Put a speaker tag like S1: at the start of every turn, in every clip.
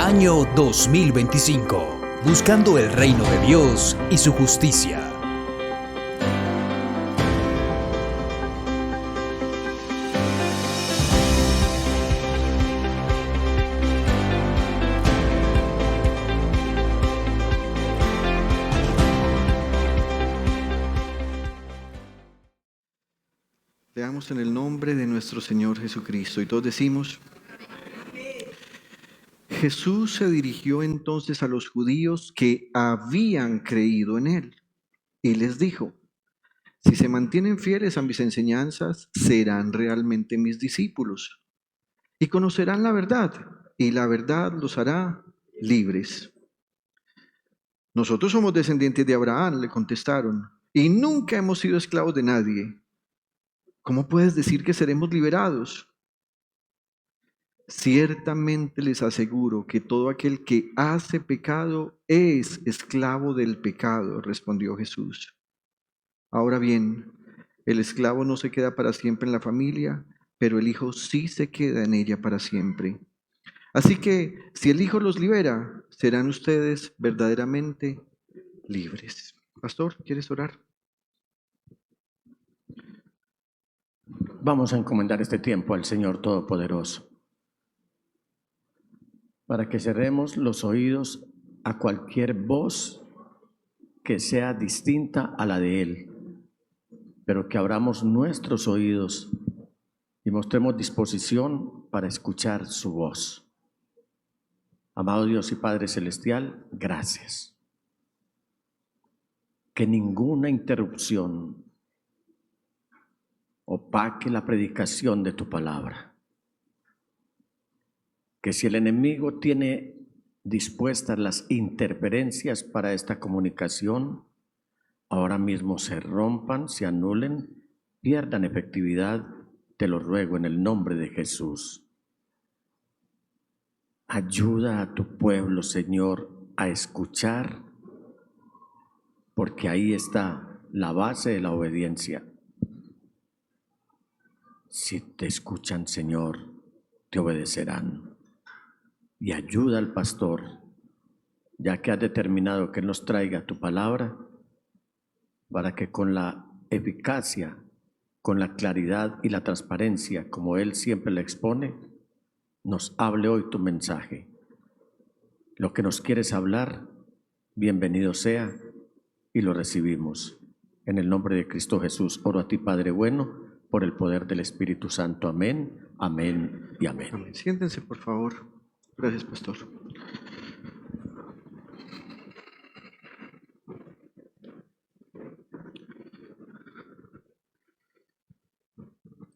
S1: Año 2025. Buscando el reino de Dios y su justicia.
S2: Leamos en el nombre de nuestro Señor Jesucristo. Y todos decimos: Jesús se dirigió entonces a los judíos que habían creído en Él y les dijo: si se mantienen fieles a mis enseñanzas, serán realmente mis discípulos y conocerán la verdad, y la verdad los hará libres. Nosotros somos descendientes de Abraham, le contestaron, y nunca hemos sido esclavos de nadie. ¿Cómo puedes decir que seremos liberados? Ciertamente les aseguro que todo aquel que hace pecado es esclavo del pecado, respondió Jesús. Ahora bien, el esclavo no se queda para siempre en la familia, pero el hijo sí se queda en ella para siempre. Así que si el hijo los libera, serán ustedes verdaderamente libres. Pastor, ¿quieres orar?
S3: Vamos a encomendar este tiempo al Señor Todopoderoso, para que cerremos los oídos a cualquier voz que sea distinta a la de Él, pero que abramos nuestros oídos y mostremos disposición para escuchar su voz. Amado Dios y Padre Celestial, gracias. Que ninguna interrupción opaque la predicación de tu palabra. Que si el enemigo tiene dispuestas las interferencias para esta comunicación, ahora mismo se rompan, se anulen, pierdan efectividad, te lo ruego en el nombre de Jesús. Ayuda a tu pueblo, Señor, a escuchar, porque ahí está la base de la obediencia. Si te escuchan, Señor, te obedecerán. Y ayuda al pastor, ya que has determinado que Él nos traiga tu palabra, para que con la eficacia, con la claridad y la transparencia, como Él siempre la expone, nos hable hoy tu mensaje. Lo que nos quieres hablar, bienvenido sea, y lo recibimos. En el nombre de Cristo Jesús, oro a ti, Padre bueno, por el poder del Espíritu Santo. Amén, amén y amén.
S2: Amén. Siéntense, por favor. Gracias, pastor.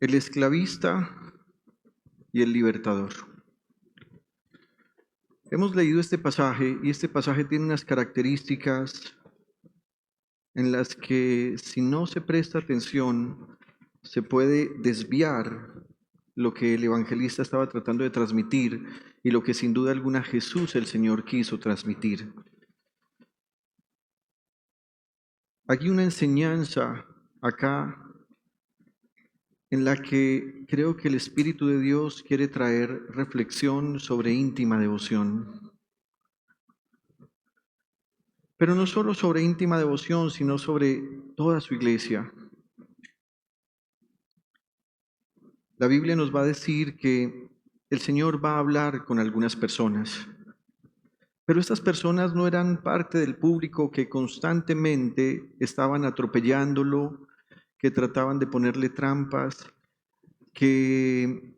S2: El esclavista y el libertador. Hemos leído este pasaje y este pasaje tiene unas características en las que si no se presta atención se puede desviar lo que el evangelista estaba tratando de transmitir y lo que sin duda alguna Jesús el Señor quiso transmitir. Hay una enseñanza acá en la que creo que el Espíritu de Dios quiere traer reflexión sobre íntima devoción. Pero no solo sobre íntima devoción, sino sobre toda su iglesia. La Biblia nos va a decir que el Señor va a hablar con algunas personas, pero estas personas no eran parte del público que constantemente estaban atropellándolo, que trataban de ponerle trampas, que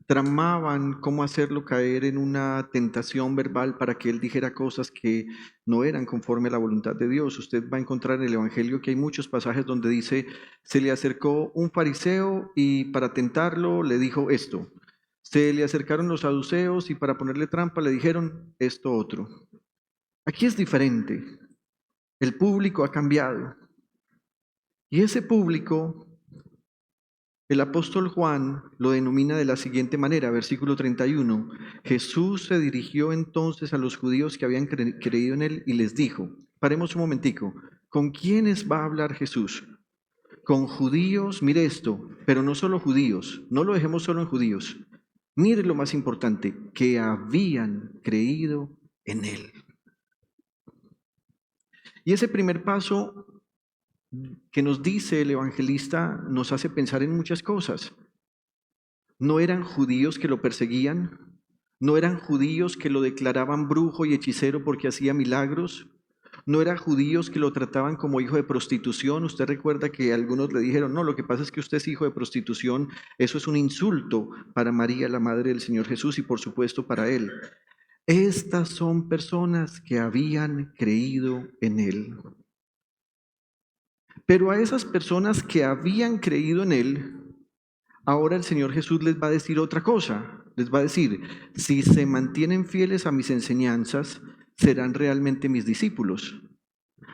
S2: tramaban cómo hacerlo caer en una tentación verbal para que él dijera cosas que no eran conforme a la voluntad de Dios. Usted va a encontrar en el Evangelio que hay muchos pasajes donde dice: se le acercó un fariseo y para tentarlo le dijo esto. Se le acercaron los saduceos y para ponerle trampa le dijeron esto otro. Aquí es diferente. El público ha cambiado. Y ese público, el apóstol Juan lo denomina de la siguiente manera, versículo 31. Jesús se dirigió entonces a los judíos que habían creído en él y les dijo, paremos un momentico, ¿con quiénes va a hablar Jesús? Con judíos, mire esto, pero no solo judíos, no lo dejemos solo en judíos, Mire lo más importante, que habían creído en Él. Y ese primer paso que nos dice el evangelista nos hace pensar en muchas cosas. No eran judíos que lo perseguían, no eran judíos que lo declaraban brujo y hechicero porque hacía milagros, no eran judíos que lo trataban como hijo de prostitución. Usted recuerda que algunos le dijeron, no, lo que pasa es que usted es hijo de prostitución, eso es un insulto para María, la madre del Señor Jesús, y por supuesto para él. Estas son personas que habían creído en Él. Pero a esas personas que habían creído en Él, ahora el Señor Jesús les va a decir otra cosa. Les va a decir, si se mantienen fieles a mis enseñanzas, serán realmente mis discípulos.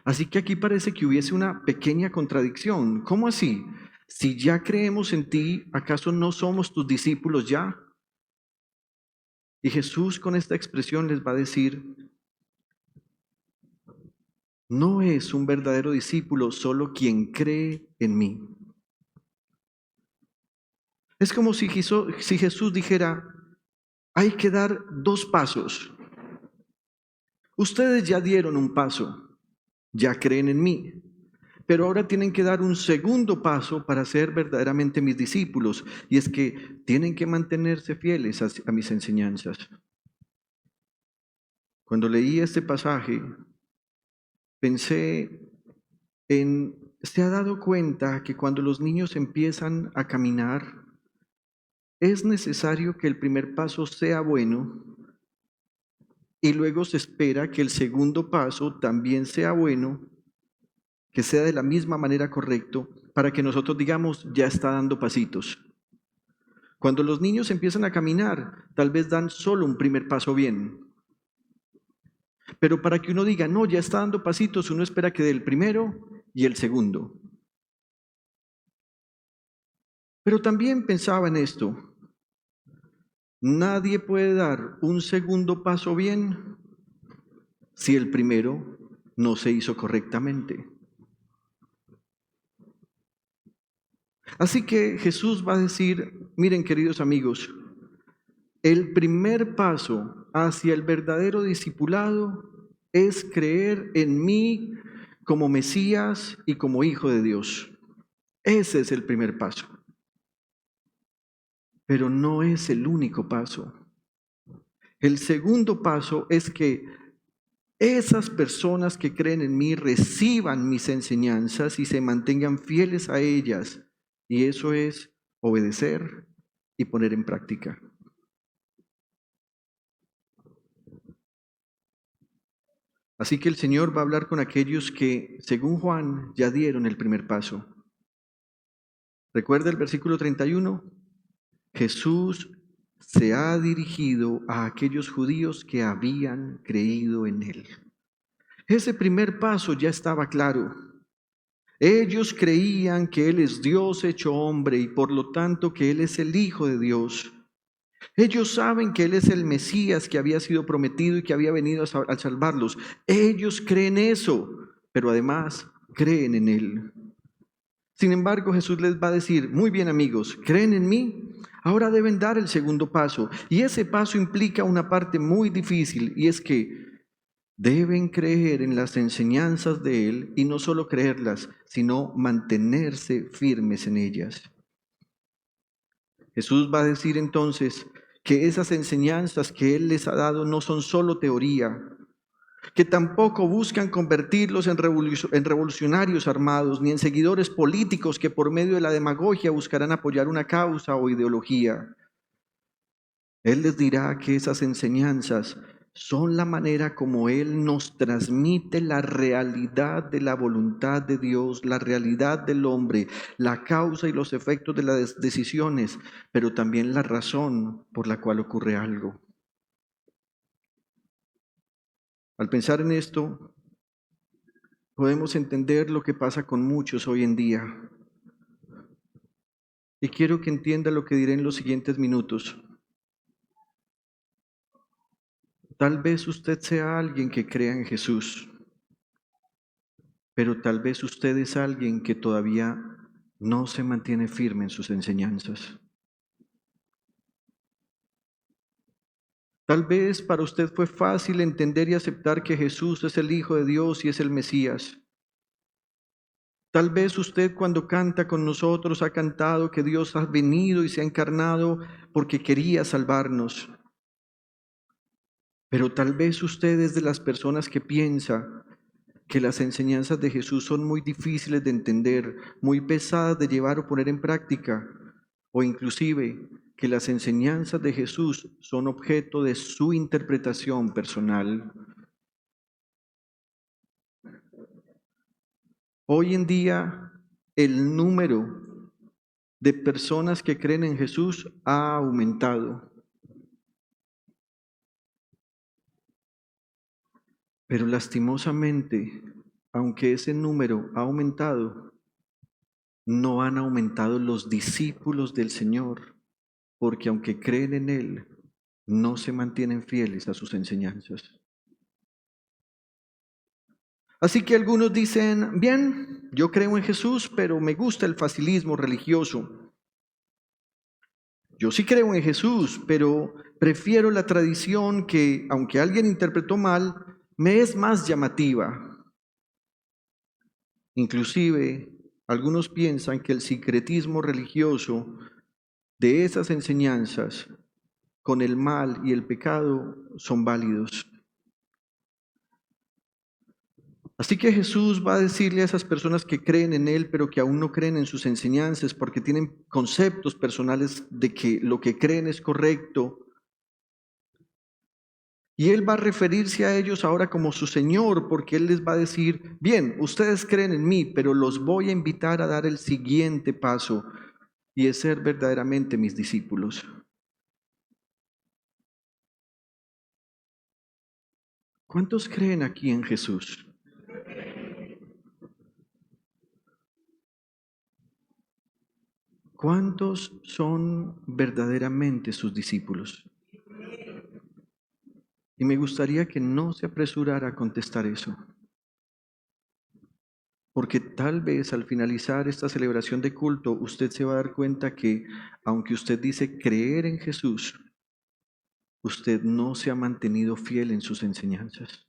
S2: Así que aquí parece que hubiese una pequeña contradicción. ¿Cómo así? Si ya creemos en ti, ¿acaso no somos tus discípulos ya? Y Jesús con esta expresión les va a decir, no es un verdadero discípulo solo quien cree en mí. Es como si Jesús dijera, hay que dar 2 pasos. Ustedes ya dieron un paso, ya creen en mí, pero ahora tienen que dar un segundo paso para ser verdaderamente mis discípulos, y es que tienen que mantenerse fieles a mis enseñanzas. Cuando leí este pasaje, pensé ¿se ha dado cuenta que cuando los niños empiezan a caminar, es necesario que el primer paso sea bueno y luego se espera que el segundo paso también sea bueno, que sea de la misma manera correcto, para que nosotros digamos, ya está dando pasitos? Cuando los niños empiezan a caminar, tal vez dan solo un primer paso bien. Pero para que uno diga, no, ya está dando pasitos, uno espera que dé el primero y el segundo. Pero también pensaba en esto. Nadie puede dar un segundo paso bien si el primero no se hizo correctamente. Así que Jesús va a decir, miren queridos amigos, el primer paso hacia el verdadero discipulado es creer en mí como Mesías y como Hijo de Dios. Ese es el primer paso. Pero no es el único paso. El segundo paso es que esas personas que creen en mí reciban mis enseñanzas y se mantengan fieles a ellas. Y eso es obedecer y poner en práctica. Así que el Señor va a hablar con aquellos que, según Juan, ya dieron el primer paso. ¿Recuerda el versículo 31? Jesús se ha dirigido a aquellos judíos que habían creído en Él. Ese primer paso ya estaba claro. Ellos creían que Él es Dios hecho hombre y por lo tanto que Él es el Hijo de Dios. Ellos saben que Él es el Mesías que había sido prometido y que había venido a salvarlos. Ellos creen eso, pero además creen en Él. Sin embargo, Jesús les va a decir, muy bien amigos, ¿creen en mí? Ahora deben dar el segundo paso. Y ese paso implica una parte muy difícil, y es que deben creer en las enseñanzas de Él y no solo creerlas, sino mantenerse firmes en ellas. Jesús va a decir entonces que esas enseñanzas que Él les ha dado no son solo teoría, que tampoco buscan convertirlos en revolucionarios armados, ni en seguidores políticos que por medio de la demagogia buscarán apoyar una causa o ideología. Él les dirá que esas enseñanzas son la manera como Él nos transmite la realidad de la voluntad de Dios, la realidad del hombre, la causa y los efectos de las decisiones, pero también la razón por la cual ocurre algo. Al pensar en esto, podemos entender lo que pasa con muchos hoy en día. Y quiero que entienda lo que diré en los siguientes minutos. Tal vez usted sea alguien que crea en Jesús, pero tal vez usted es alguien que todavía no se mantiene firme en sus enseñanzas. Tal vez para usted fue fácil entender y aceptar que Jesús es el Hijo de Dios y es el Mesías. Tal vez usted cuando canta con nosotros ha cantado que Dios ha venido y se ha encarnado porque quería salvarnos. Pero tal vez usted es de las personas que piensa que las enseñanzas de Jesús son muy difíciles de entender, muy pesadas de llevar o poner en práctica, o inclusive que las enseñanzas de Jesús son objeto de su interpretación personal. Hoy en día, el número de personas que creen en Jesús ha aumentado. Pero lastimosamente, aunque ese número ha aumentado, no han aumentado los discípulos del Señor, porque aunque creen en Él, no se mantienen fieles a sus enseñanzas. Así que algunos dicen, bien, yo creo en Jesús, pero me gusta el facilismo religioso. Yo sí creo en Jesús, pero prefiero la tradición que, aunque alguien interpretó mal, me es más llamativa. Inclusive, algunos piensan que el sincretismo religioso de esas enseñanzas con el mal y el pecado son válidos. Así que Jesús va a decirle a esas personas que creen en Él, pero que aún no creen en sus enseñanzas porque tienen conceptos personales de que lo que creen es correcto. Y Él va a referirse a ellos ahora como su Señor, porque Él les va a decir, bien, ustedes creen en mí, pero los voy a invitar a dar el siguiente paso y es ser verdaderamente mis discípulos. ¿Cuántos creen aquí en Jesús? ¿Cuántos son verdaderamente sus discípulos? Y me gustaría que no se apresurara a contestar eso, porque tal vez al finalizar esta celebración de culto, usted se va a dar cuenta que, aunque usted dice creer en Jesús, usted no se ha mantenido fiel en sus enseñanzas.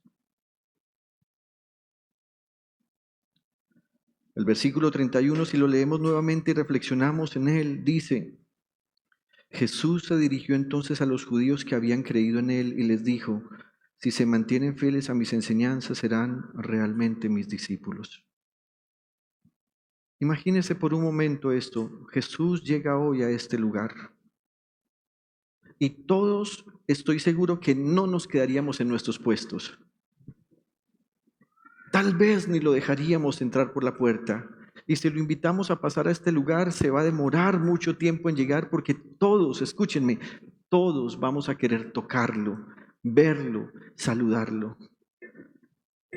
S2: El versículo 31, si lo leemos nuevamente y reflexionamos en él, dice: Jesús se dirigió entonces a los judíos que habían creído en él y les dijo: si se mantienen fieles a mis enseñanzas, serán realmente mis discípulos. Imagínese por un momento esto: Jesús llega hoy a este lugar y todos, estoy seguro que no nos quedaríamos en nuestros puestos. Tal vez ni lo dejaríamos entrar por la puerta. Y si lo invitamos a pasar a este lugar, se va a demorar mucho tiempo en llegar porque todos, escúchenme, todos vamos a querer tocarlo, verlo, saludarlo.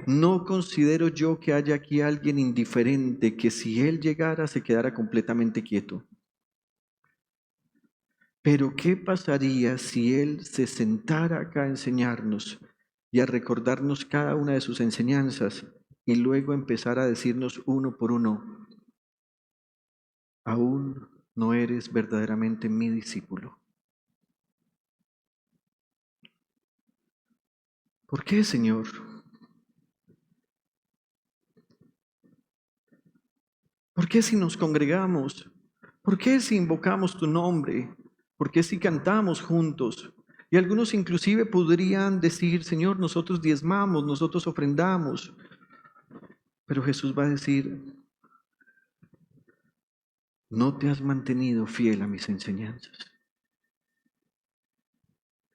S2: No considero yo que haya aquí alguien indiferente que si él llegara se quedara completamente quieto. Pero ¿qué pasaría si él se sentara acá a enseñarnos y a recordarnos cada una de sus enseñanzas y luego empezara a decirnos uno por uno: aún no eres verdaderamente mi discípulo? ¿Por qué, Señor? ¿Por qué si nos congregamos? ¿Por qué si invocamos tu nombre? ¿Por qué si cantamos juntos? Y algunos inclusive podrían decir: Señor, nosotros diezmamos, nosotros ofrendamos. Pero Jesús va a decir: no te has mantenido fiel a mis enseñanzas.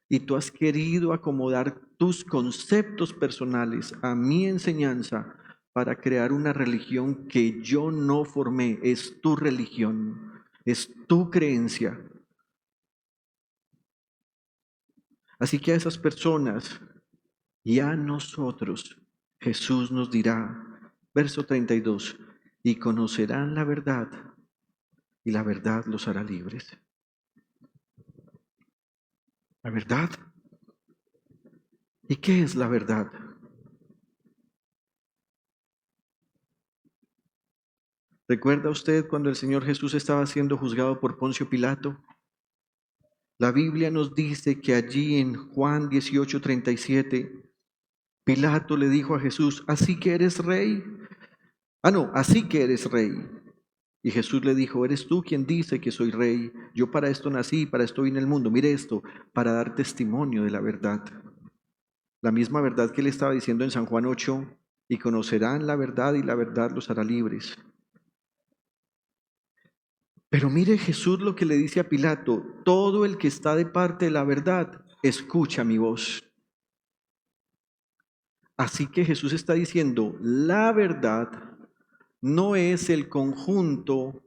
S2: Y tú has querido acomodar tus conceptos personales a mi enseñanza para crear una religión que yo no formé. Es tu religión, es tu creencia. Así que a esas personas y a nosotros, Jesús nos dirá, verso 32, y conocerán la verdad, y la verdad los hará libres. ¿La verdad? ¿Y qué es la verdad? ¿Recuerda usted cuando el Señor Jesús estaba siendo juzgado por Poncio Pilato? La Biblia nos dice que allí en Juan 18:37, Pilato le dijo a Jesús, ¿así que eres rey? Así que eres rey. Y Jesús le dijo, eres tú quien dice que soy rey. Yo para esto nací, para esto vine al mundo. Mire esto, para dar testimonio de la verdad. La misma verdad que él estaba diciendo en San Juan 8, y conocerán la verdad y la verdad los hará libres. Pero mire Jesús lo que le dice a Pilato, todo el que está de parte de la verdad, escucha mi voz. Así que Jesús está diciendo, la verdad no es el conjunto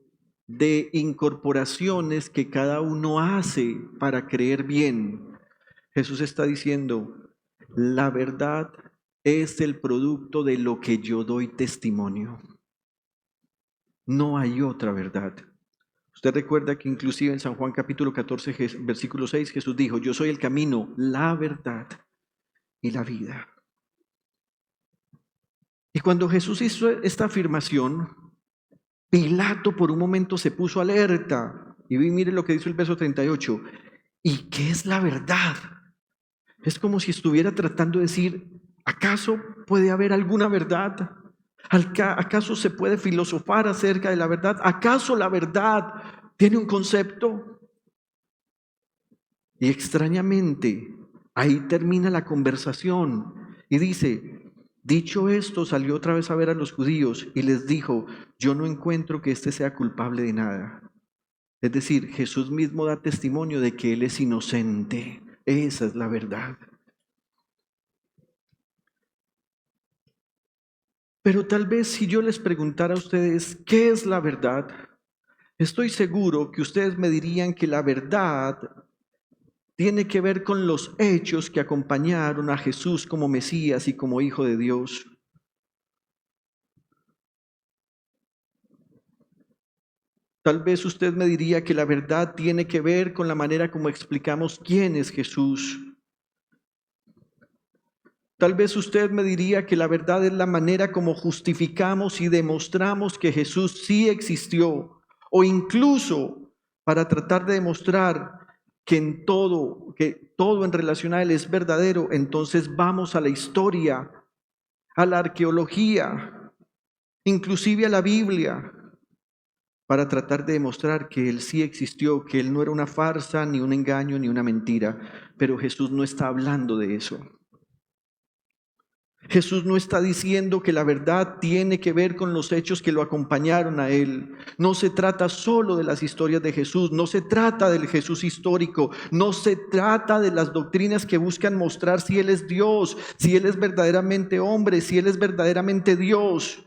S2: de incorporaciones que cada uno hace para creer bien. Jesús está diciendo, la verdad es el producto de lo que yo doy testimonio. No hay otra verdad. Usted recuerda que inclusive en San Juan capítulo 14, versículo 6, Jesús dijo, yo soy el camino, la verdad y la vida. Y cuando Jesús hizo esta afirmación, Pilato por un momento se puso alerta. Y mire lo que dice el verso 38. ¿Y qué es la verdad? Es como si estuviera tratando de decir, ¿acaso puede haber alguna verdad? ¿Acaso se puede filosofar acerca de la verdad? ¿Acaso la verdad tiene un concepto? Y extrañamente, ahí termina la conversación y dice, dicho esto, salió otra vez a ver a los judíos y les dijo, yo no encuentro que éste sea culpable de nada. Es decir, Jesús mismo da testimonio de que él es inocente. Esa es la verdad. Pero tal vez si yo les preguntara a ustedes, ¿qué es la verdad? Estoy seguro que ustedes me dirían que la verdad tiene que ver con los hechos que acompañaron a Jesús como Mesías y como Hijo de Dios. Tal vez usted me diría que la verdad tiene que ver con la manera como explicamos quién es Jesús. Tal vez usted me diría que la verdad es la manera como justificamos y demostramos que Jesús sí existió, o incluso para tratar de demostrar que todo en relación a Él es verdadero, entonces vamos a la historia, a la arqueología, inclusive a la Biblia, para tratar de demostrar que Él sí existió, que Él no era una farsa, ni un engaño, ni una mentira. Pero Jesús no está hablando de eso. Jesús no está diciendo que la verdad tiene que ver con los hechos que lo acompañaron a Él. No se trata solo de las historias de Jesús, no se trata del Jesús histórico, no se trata de las doctrinas que buscan mostrar si Él es Dios, si Él es verdaderamente hombre, si Él es verdaderamente Dios.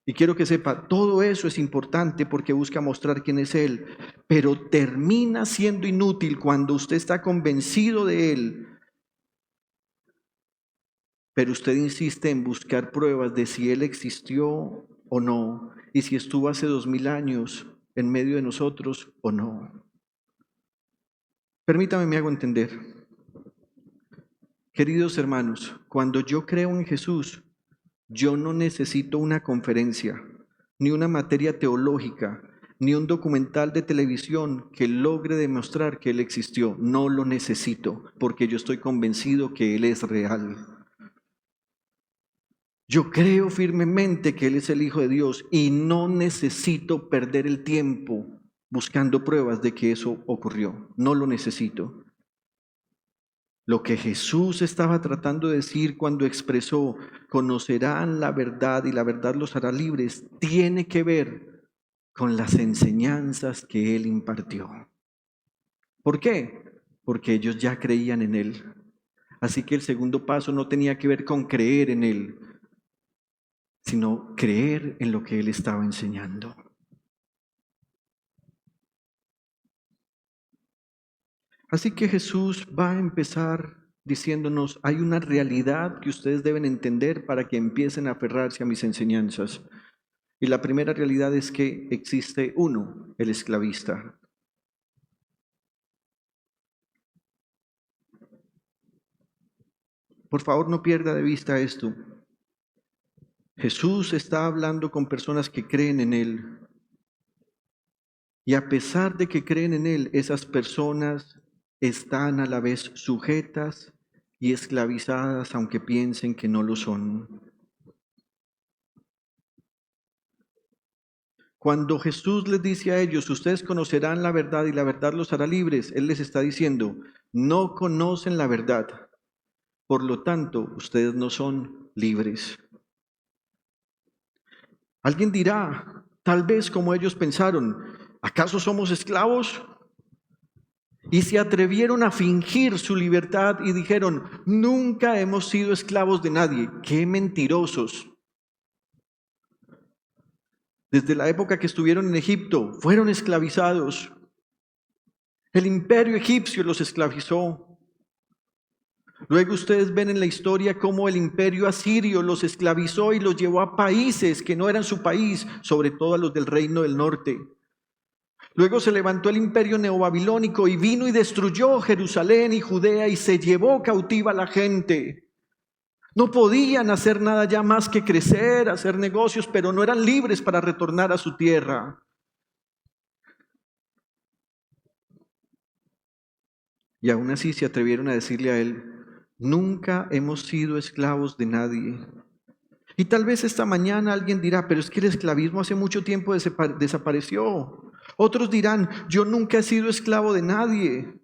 S2: Y quiero que sepa, todo eso es importante porque busca mostrar quién es Él, pero termina siendo inútil cuando usted está convencido de Él, pero usted insiste en buscar pruebas de si Él existió o no, y si estuvo hace 2000 años en medio de nosotros o no. Permítame, me hago entender. Queridos hermanos, cuando yo creo en Jesús, yo no necesito una conferencia, ni una materia teológica, ni un documental de televisión que logre demostrar que Él existió. No lo necesito, porque yo estoy convencido que Él es real. Yo creo firmemente que Él es el Hijo de Dios y no necesito perder el tiempo buscando pruebas de que eso ocurrió. No lo necesito. Lo que Jesús estaba tratando de decir cuando expresó, conocerán la verdad y la verdad los hará libres, tiene que ver con las enseñanzas que Él impartió. ¿Por qué? Porque ellos ya creían en Él. Así que el segundo paso no tenía que ver con creer en Él, sino creer en lo que Él estaba enseñando. Así que Jesús va a empezar diciéndonos, hay una realidad que ustedes deben entender para que empiecen a aferrarse a mis enseñanzas. Y la primera realidad es que existe uno, el esclavista. Por favor, no pierda de vista esto. Jesús está hablando con personas que creen en Él. Y a pesar de que creen en Él, esas personas están a la vez sujetas y esclavizadas, aunque piensen que no lo son. Cuando Jesús les dice a ellos, ustedes conocerán la verdad y la verdad los hará libres, Él les está diciendo, no conocen la verdad, por lo tanto, ustedes no son libres. Alguien dirá, tal vez como ellos pensaron, ¿acaso somos esclavos? Y se atrevieron a fingir su libertad y dijeron, nunca hemos sido esclavos de nadie. ¡Qué mentirosos! Desde la época que estuvieron en Egipto, fueron esclavizados. El imperio egipcio los esclavizó. Luego ustedes ven en la historia cómo el imperio asirio los esclavizó y los llevó a países que no eran su país, sobre todo a los del reino del norte. Luego se levantó el imperio neobabilónico y vino y destruyó Jerusalén y Judea y se llevó cautiva a la gente. No podían hacer nada ya más que crecer, hacer negocios, pero no eran libres para retornar a su tierra. Y aún así se atrevieron a decirle a él, nunca hemos sido esclavos de nadie. Y tal vez esta mañana alguien dirá, pero es que el esclavismo hace mucho tiempo desapareció. Otros dirán, yo nunca he sido esclavo de nadie.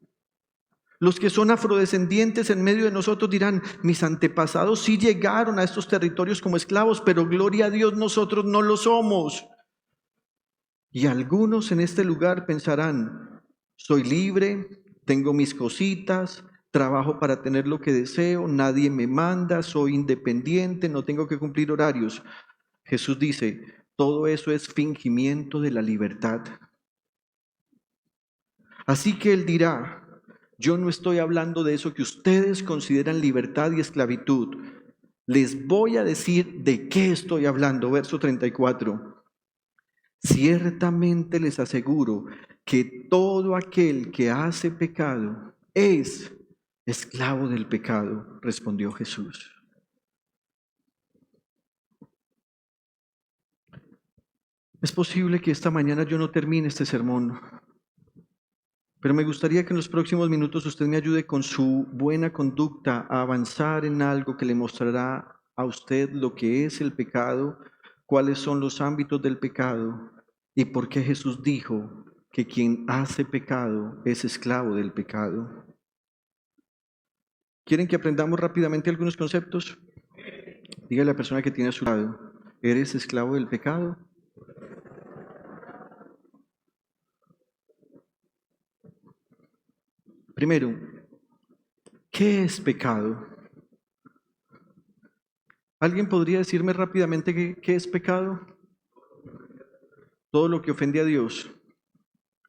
S2: Los que son afrodescendientes en medio de nosotros dirán, mis antepasados sí llegaron a estos territorios como esclavos, pero gloria a Dios, nosotros no lo somos. Y algunos en este lugar pensarán, soy libre, tengo mis cositas, trabajo para tener lo que deseo, nadie me manda, soy independiente, no tengo que cumplir horarios. Jesús dice, todo eso es fingimiento de la libertad. Así que Él dirá, yo no estoy hablando de eso que ustedes consideran libertad y esclavitud. Les voy a decir de qué estoy hablando. Verso 34. Ciertamente les aseguro que todo aquel que hace pecado es esclavo del pecado, respondió Jesús. Es posible que esta mañana yo no termine este sermón, pero me gustaría que en los próximos minutos usted me ayude con su buena conducta a avanzar en algo que le mostrará a usted lo que es el pecado, cuáles son los ámbitos del pecado y por qué Jesús dijo que quien hace pecado es esclavo del pecado. ¿Quieren que aprendamos rápidamente algunos conceptos? Dígale a la persona que tiene a su lado, ¿eres esclavo del pecado? Primero, ¿qué es pecado? ¿Alguien podría decirme rápidamente qué es pecado? Todo lo que ofende a Dios.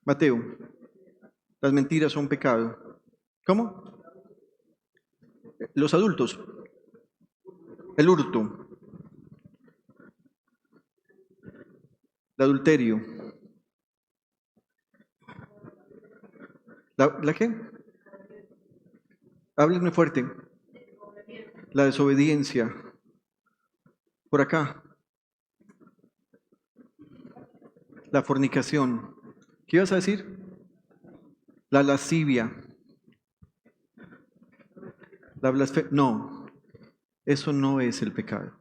S2: Mateo, las mentiras son pecado. ¿Cómo? Los adultos. El hurto. El adulterio. ¿La qué? Háblenme fuerte. La desobediencia. Por acá. La fornicación. ¿Qué ibas a decir? La lascivia. La blasfemia. No, eso no es el pecado.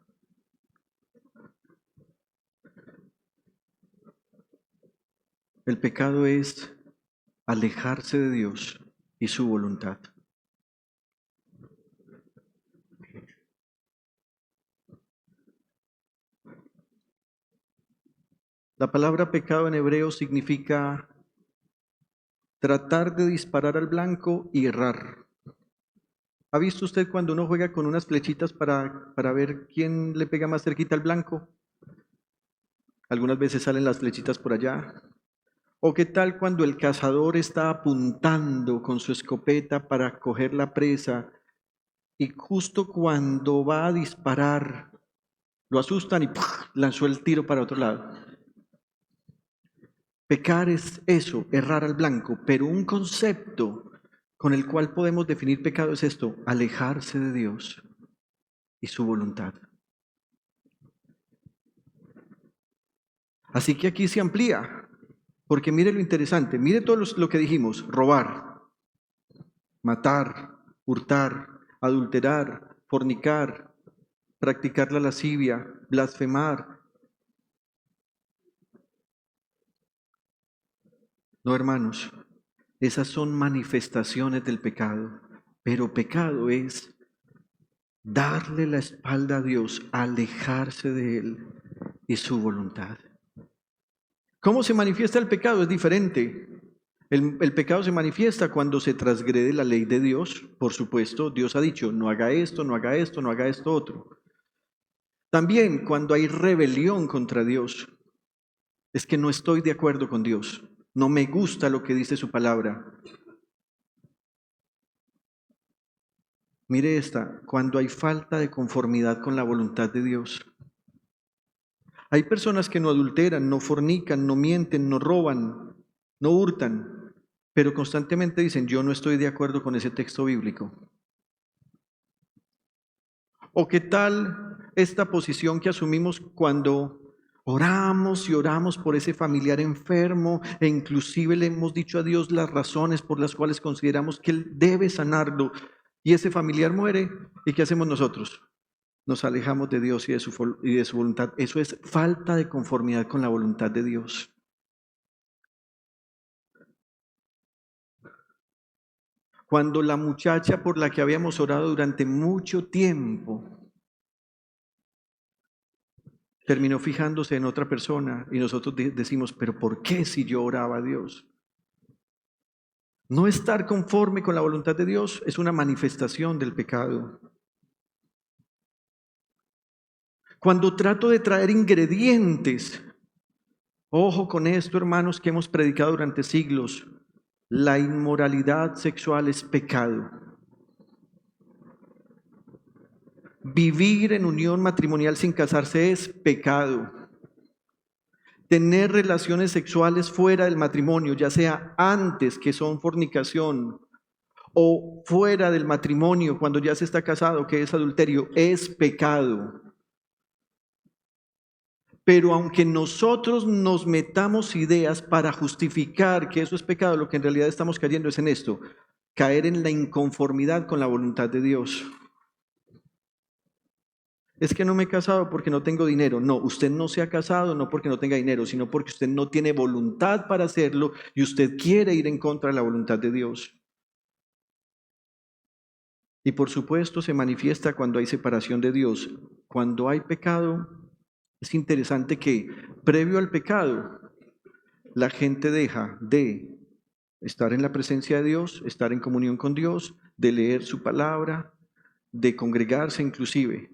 S2: El pecado es alejarse de Dios y su voluntad. La palabra pecado en hebreo significa tratar de disparar al blanco y errar. ¿Ha visto usted cuando uno juega con unas flechitas para ver quién le pega más cerquita al blanco? Algunas veces salen las flechitas por allá. ¿O qué tal cuando el cazador está apuntando con su escopeta para coger la presa y justo cuando va a disparar lo asustan y ¡puf!, lanzó el tiro para otro lado? Pecar es eso, errar al blanco, pero un concepto con el cual podemos definir pecado es esto, alejarse de Dios y su voluntad. Así que aquí se amplía, porque mire lo interesante, mire todo lo que dijimos, robar, matar, hurtar, adulterar, fornicar, practicar la lascivia, blasfemar. No, hermanos, esas son manifestaciones del pecado, pero pecado es darle la espalda a Dios, alejarse de Él y su voluntad. ¿Cómo se manifiesta el pecado? Es diferente. El pecado se manifiesta cuando se transgrede la ley de Dios. Por supuesto, Dios ha dicho, no haga esto, no haga esto, no haga esto otro. También cuando hay rebelión contra Dios, es que no estoy de acuerdo con Dios, no me gusta lo que dice su palabra. Mire esta, cuando hay falta de conformidad con la voluntad de Dios. Hay personas que no adulteran, no fornican, no mienten, no roban, no hurtan, pero constantemente dicen, yo no estoy de acuerdo con ese texto bíblico. ¿O qué tal esta posición que asumimos cuando oramos y oramos por ese familiar enfermo e inclusive le hemos dicho a Dios las razones por las cuales consideramos que Él debe sanarlo y ese familiar muere? ¿Y qué hacemos nosotros? Nos alejamos de Dios y de su voluntad. Eso es falta de conformidad con la voluntad de Dios. Cuando la muchacha por la que habíamos orado durante mucho tiempo terminó fijándose en otra persona y nosotros decimos, pero ¿por qué si yo oraba a Dios? No estar conforme con la voluntad de Dios es una manifestación del pecado. Cuando trato de traer ingredientes, ojo con esto, hermanos, que hemos predicado durante siglos, la inmoralidad sexual es pecado. Vivir en unión matrimonial sin casarse es pecado. Tener relaciones sexuales fuera del matrimonio, ya sea antes, que son fornicación, o fuera del matrimonio, cuando ya se está casado, que es adulterio, es pecado. Pero aunque nosotros nos metamos ideas para justificar que eso es pecado, lo que en realidad estamos cayendo es en esto, caer en la inconformidad con la voluntad de Dios. Es que no me he casado porque no tengo dinero. No, usted no se ha casado no porque no tenga dinero, sino porque usted no tiene voluntad para hacerlo y usted quiere ir en contra de la voluntad de Dios. Y por supuesto se manifiesta cuando hay separación de Dios. Cuando hay pecado, es interesante que previo al pecado, la gente deja de estar en la presencia de Dios, estar en comunión con Dios, de leer su palabra, de congregarse inclusive.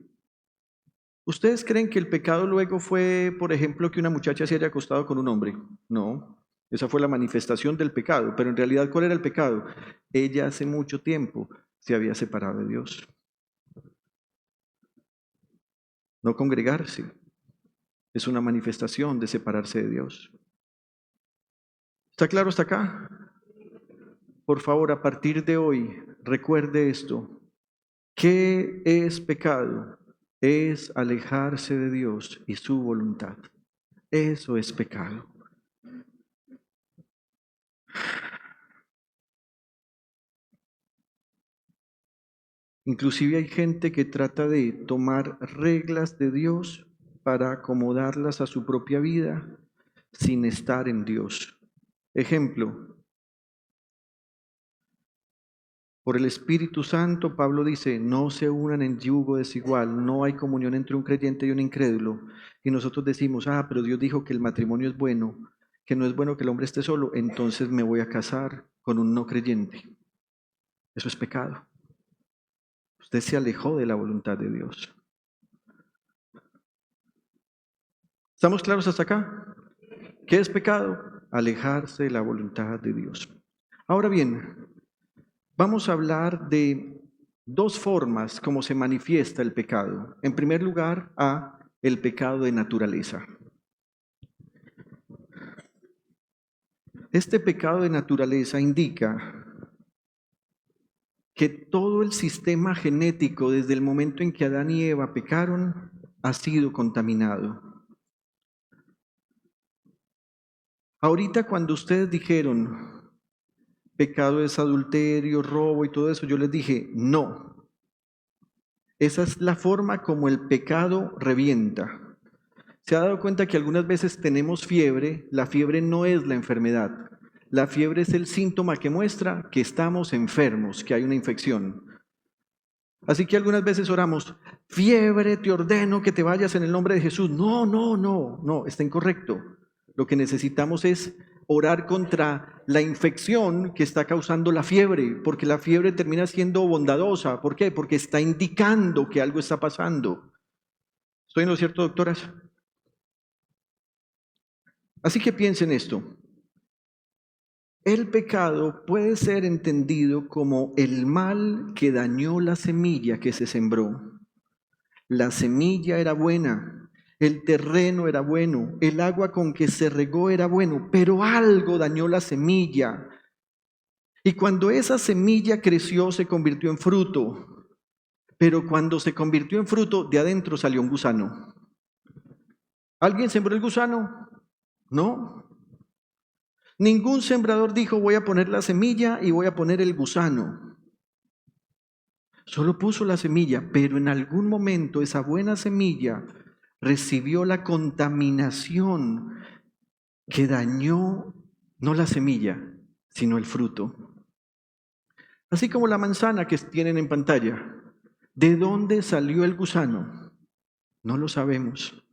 S2: ¿Ustedes creen que el pecado luego fue, por ejemplo, que una muchacha se haya acostado con un hombre? No, esa fue la manifestación del pecado, pero en realidad, ¿cuál era el pecado? Ella hace mucho tiempo se había separado de Dios. No congregarse es una manifestación de separarse de Dios. ¿Está claro hasta acá? Por favor, a partir de hoy, recuerde esto. ¿Qué es pecado? Es alejarse de Dios y su voluntad. Eso es pecado. Inclusive hay gente que trata de tomar reglas de Dios para acomodarlas a su propia vida sin estar en Dios. Ejemplo, por el Espíritu Santo, Pablo dice, no se unan en yugo desigual, no hay comunión entre un creyente y un incrédulo. Y nosotros decimos, pero Dios dijo que el matrimonio es bueno, que no es bueno que el hombre esté solo, entonces me voy a casar con un no creyente. Eso es pecado. Usted se alejó de la voluntad de Dios. ¿Estamos claros hasta acá? ¿Qué es pecado? Alejarse de la voluntad de Dios. Ahora bien, vamos a hablar de dos formas como se manifiesta el pecado. En primer lugar, el pecado de naturaleza. Este pecado de naturaleza indica que todo el sistema genético desde el momento en que Adán y Eva pecaron ha sido contaminado. Ahorita cuando ustedes dijeron, pecado es adulterio, robo y todo eso, yo les dije, no. Esa es la forma como el pecado revienta. ¿Se ha dado cuenta que algunas veces tenemos fiebre? La fiebre no es la enfermedad. La fiebre es el síntoma que muestra que estamos enfermos, que hay una infección. Así que algunas veces oramos, fiebre, te ordeno que te vayas en el nombre de Jesús. No, está incorrecto. Lo que necesitamos es orar contra la infección que está causando la fiebre, porque la fiebre termina siendo bondadosa. ¿Por qué? Porque está indicando que algo está pasando. ¿Estoy en lo cierto, doctoras? Así que piensen esto. El pecado puede ser entendido como el mal que dañó la semilla que se sembró. La semilla era buena, el terreno era bueno, el agua con que se regó era bueno, pero algo dañó la semilla. Y cuando esa semilla creció, se convirtió en fruto. Pero cuando se convirtió en fruto, de adentro salió un gusano. ¿Alguien sembró el gusano? No. Ningún sembrador dijo, voy a poner la semilla y voy a poner el gusano. Solo puso la semilla, pero en algún momento esa buena semilla recibió la contaminación que dañó no la semilla, sino el fruto. Así como la manzana que tienen en pantalla. ¿De dónde salió el gusano? No lo sabemos.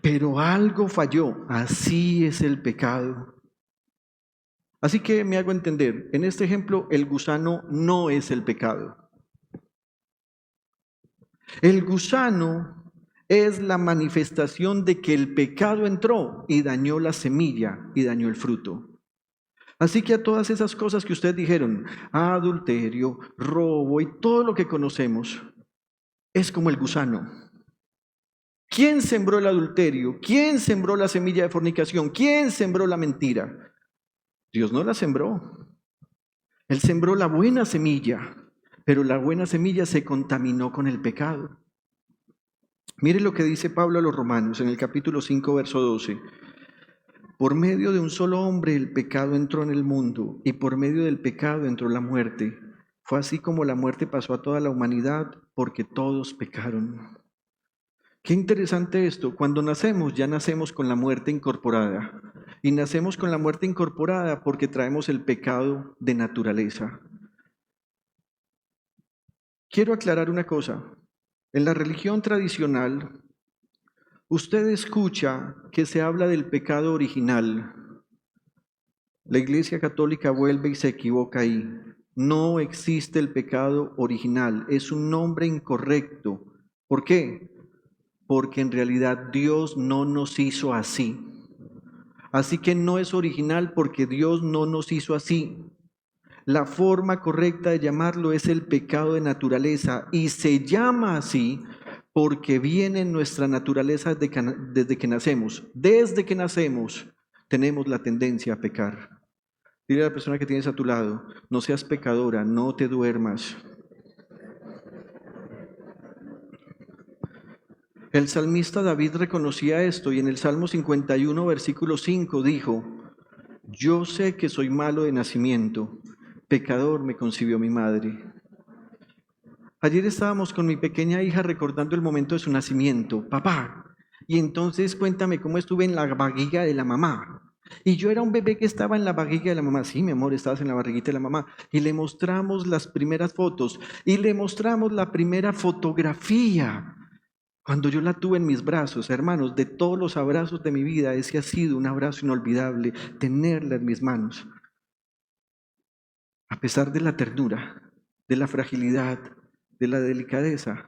S2: Pero algo falló. Así es el pecado. Así que me hago entender, en este ejemplo el gusano no es el pecado. El gusano es la manifestación de que el pecado entró y dañó la semilla y dañó el fruto. Así que a todas esas cosas que ustedes dijeron, adulterio, robo y todo lo que conocemos, es como el gusano. ¿Quién sembró el adulterio? ¿Quién sembró la semilla de fornicación? ¿Quién sembró la mentira? Dios no la sembró. Él sembró la buena semilla, pero la buena semilla se contaminó con el pecado. Mire lo que dice Pablo a los Romanos en el capítulo 5, verso 12. Por medio de un solo hombre el pecado entró en el mundo, y por medio del pecado entró la muerte. Fue así como la muerte pasó a toda la humanidad, porque todos pecaron. Qué interesante esto. Cuando nacemos, ya nacemos con la muerte incorporada. Y nacemos con la muerte incorporada porque traemos el pecado de naturaleza. Quiero aclarar una cosa. En la religión tradicional, usted escucha que se habla del pecado original. La Iglesia Católica vuelve y se equivoca ahí. No existe el pecado original. Es un nombre incorrecto. ¿Por qué? Porque en realidad Dios no nos hizo así. Así que no es original porque Dios no nos hizo así. La forma correcta de llamarlo es el pecado de naturaleza y se llama así porque viene en nuestra naturaleza desde que nacemos. Desde que nacemos tenemos la tendencia a pecar. Dile a la persona que tienes a tu lado, no seas pecadora, no te duermas. El salmista David reconocía esto y en el Salmo 51, versículo 5 dijo, yo sé que soy malo de nacimiento, pecador me concibió mi madre. Ayer estábamos con mi pequeña hija recordando el momento de su nacimiento, papá, y entonces cuéntame cómo estuve en la barriga de la mamá. Y yo era un bebé que estaba en la barriga de la mamá. Sí, mi amor, estabas en la barriguita de la mamá. Y le mostramos las primeras fotos y le mostramos la primera fotografía. Cuando yo la tuve en mis brazos, hermanos, de todos los abrazos de mi vida, ese ha sido un abrazo inolvidable, tenerla en mis manos. A pesar de la ternura, de la fragilidad, de la delicadeza,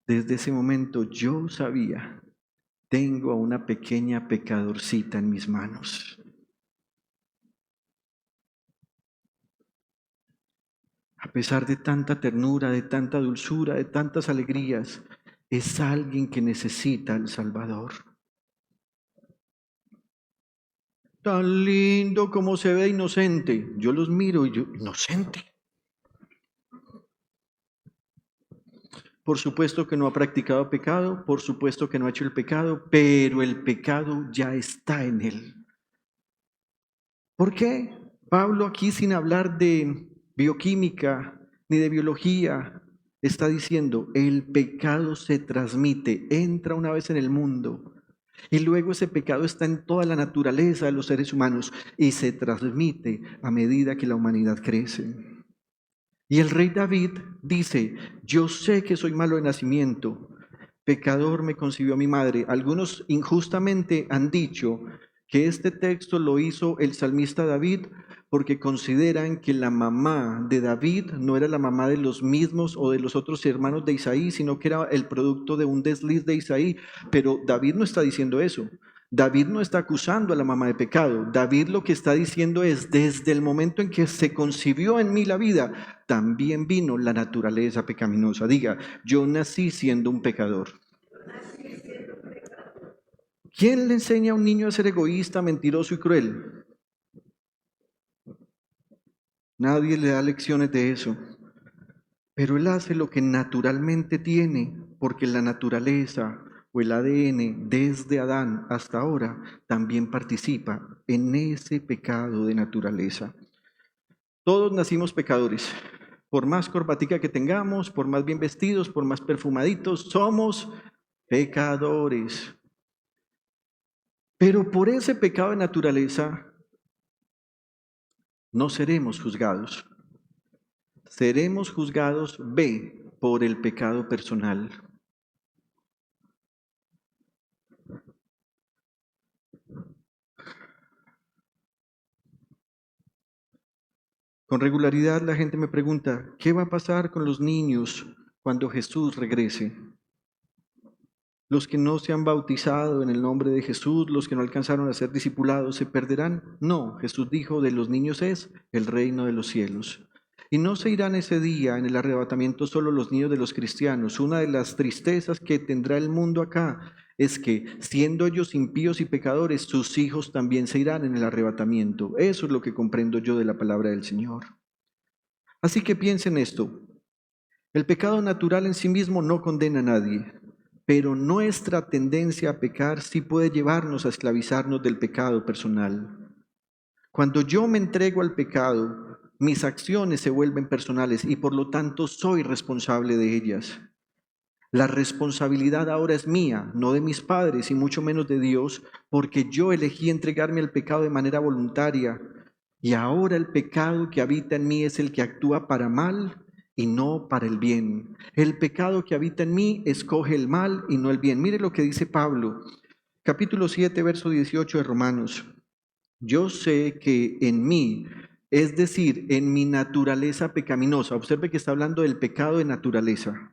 S2: desde ese momento yo sabía, tengo a una pequeña pecadorcita en mis manos. A pesar de tanta ternura, de tanta dulzura, de tantas alegrías, es alguien que necesita al Salvador. Tan lindo como se ve inocente. Yo los miro y yo, inocente. Por supuesto que no ha practicado pecado, por supuesto que no ha hecho el pecado, pero el pecado ya está en él. ¿Por qué? Pablo aquí, sin hablar de bioquímica ni de biología, está diciendo, el pecado se transmite, entra una vez en el mundo y luego ese pecado está en toda la naturaleza de los seres humanos y se transmite a medida que la humanidad crece. Y el rey David dice, yo sé que soy malo de nacimiento, pecador me concibió mi madre. Algunos injustamente han dicho que este texto lo hizo el salmista David porque consideran que la mamá de David no era la mamá de los mismos o de los otros hermanos de Isaí, sino que era el producto de un desliz de Isaí. Pero David no está diciendo eso. David no está acusando a la mamá de pecado. David lo que está diciendo es, desde el momento en que se concibió en mí la vida, también vino la naturaleza pecaminosa. Diga, yo nací siendo un pecador. ¿Quién le enseña a un niño a ser egoísta, mentiroso y cruel? Nadie le da lecciones de eso. Pero él hace lo que naturalmente tiene, porque la naturaleza o el ADN desde Adán hasta ahora también participa en ese pecado de naturaleza. Todos nacimos pecadores. Por más corbatica que tengamos, por más bien vestidos, por más perfumaditos, somos pecadores. Pero por ese pecado de naturaleza no seremos juzgados. Seremos juzgados, por el pecado personal. Con regularidad la gente me pregunta, ¿qué va a pasar con los niños cuando Jesús regrese? ¿Los que no se han bautizado en el nombre de Jesús, los que no alcanzaron a ser discipulados, se perderán? No, Jesús dijo, de los niños es el reino de los cielos. Y no se irán ese día en el arrebatamiento solo los niños de los cristianos. Una de las tristezas que tendrá el mundo acá es que, siendo ellos impíos y pecadores, sus hijos también se irán en el arrebatamiento. Eso es lo que comprendo yo de la palabra del Señor. Así que piensen esto. El pecado natural en sí mismo no condena a nadie, pero nuestra tendencia a pecar sí puede llevarnos a esclavizarnos del pecado personal. Cuando yo me entrego al pecado, mis acciones se vuelven personales y por lo tanto soy responsable de ellas. La responsabilidad ahora es mía, no de mis padres y mucho menos de Dios, porque yo elegí entregarme al pecado de manera voluntaria y ahora el pecado que habita en mí es el que actúa para mal y no para el bien. El pecado que habita en mí escoge el mal y no el bien. Mire lo que dice Pablo, capítulo 7, verso 18 de Romanos. Yo sé que en mí, es decir, en mi naturaleza pecaminosa, observe que está hablando del pecado de naturaleza,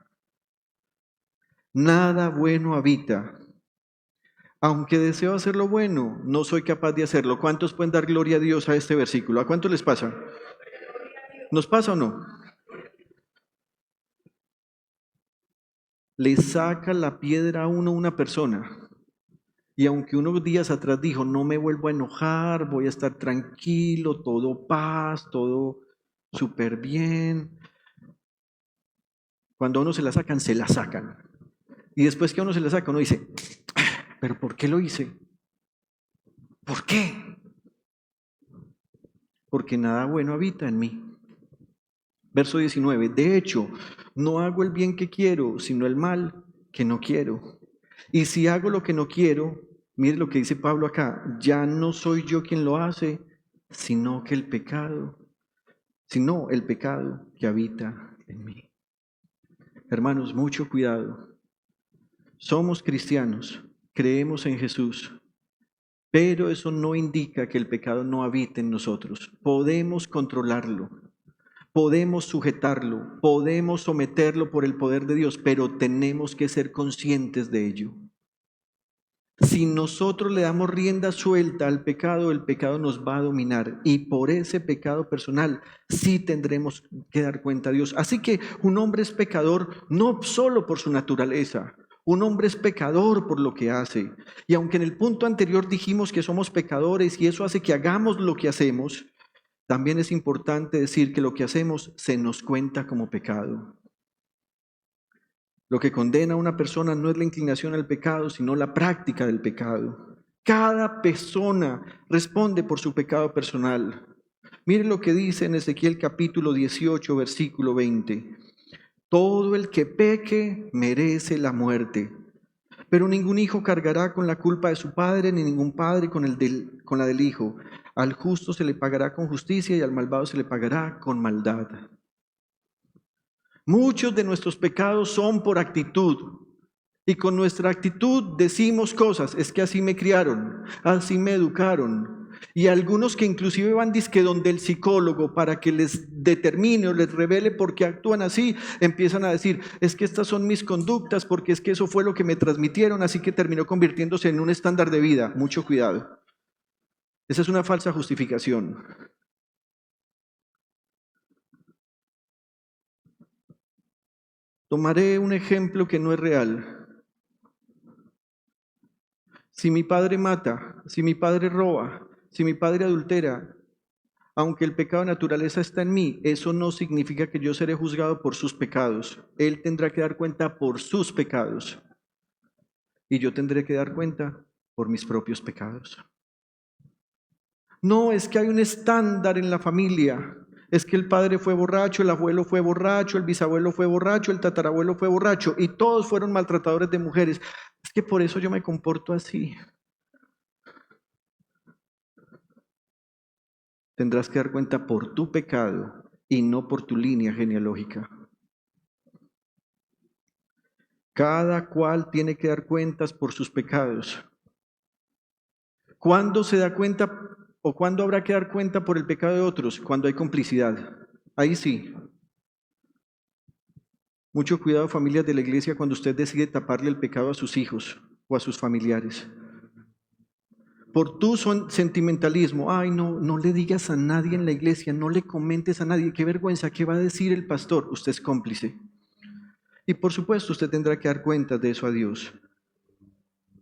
S2: nada bueno habita. Aunque deseo hacer lo bueno, no soy capaz de hacerlo. ¿Cuántos pueden dar gloria a Dios a este versículo? ¿A cuántos les pasa? ¿Nos pasa o no? Le saca la piedra a uno una persona. Y aunque unos días atrás dijo, no me vuelvo a enojar, voy a estar tranquilo, todo paz, todo súper bien. Cuando a uno se la sacan, se la sacan. Y después que a uno se la saca, uno dice, ¿pero por qué lo hice? ¿Por qué? Porque nada bueno habita en mí. Verso 19, de hecho, no hago el bien que quiero, sino el mal que no quiero. Y si hago lo que no quiero, mire lo que dice Pablo acá, ya no soy yo quien lo hace, sino el pecado que habita en mí. Hermanos, mucho cuidado. Somos cristianos, creemos en Jesús, pero eso no indica que el pecado no habite en nosotros. Podemos controlarlo, podemos sujetarlo, podemos someterlo por el poder de Dios, pero tenemos que ser conscientes de ello. Si nosotros le damos rienda suelta al pecado, el pecado nos va a dominar y por ese pecado personal sí tendremos que dar cuenta a Dios. Así que un hombre es pecador no solo por su naturaleza, un hombre es pecador por lo que hace. Y aunque en el punto anterior dijimos que somos pecadores y eso hace que hagamos lo que hacemos, también es importante decir que lo que hacemos se nos cuenta como pecado. Lo que condena a una persona no es la inclinación al pecado, sino la práctica del pecado. Cada persona responde por su pecado personal. Miren lo que dice en Ezequiel capítulo 18, versículo 20. Todo el que peque merece la muerte, pero ningún hijo cargará con la culpa de su padre, ni ningún padre con la del hijo. Al justo se le pagará con justicia y al malvado se le pagará con maldad. Muchos de nuestros pecados son por actitud. Y con nuestra actitud decimos cosas, es que así me criaron, así me educaron. Y algunos que inclusive van dizque donde el psicólogo para que les determine o les revele por qué actúan así, empiezan a decir, es que estas son mis conductas, porque es que eso fue lo que me transmitieron, así que terminó convirtiéndose en un estándar de vida. Mucho cuidado. Esa es una falsa justificación. Tomaré un ejemplo que no es real. Si mi padre mata, si mi padre roba, si mi padre adultera, aunque el pecado de naturaleza está en mí, eso no significa que yo seré juzgado por sus pecados. Él tendrá que dar cuenta por sus pecados. Y yo tendré que dar cuenta por mis propios pecados. No, es que hay un estándar en la familia. Es que el padre fue borracho, el abuelo fue borracho, el bisabuelo fue borracho, el tatarabuelo fue borracho y todos fueron maltratadores de mujeres. Es que por eso yo me comporto así. Tendrás que dar cuenta por tu pecado y no por tu línea genealógica. Cada cual tiene que dar cuentas por sus pecados. ¿Cuándo se da cuenta o cuándo habrá que dar cuenta por el pecado de otros? Cuando hay complicidad. Ahí sí. Mucho cuidado, familias de la iglesia, cuando usted decide taparle el pecado a sus hijos o a sus familiares. Por tu sentimentalismo, ay, no le digas a nadie en la iglesia, no le comentes a nadie, qué vergüenza, ¿qué va a decir el pastor? Usted es cómplice. Y por supuesto, usted tendrá que dar cuenta de eso a Dios.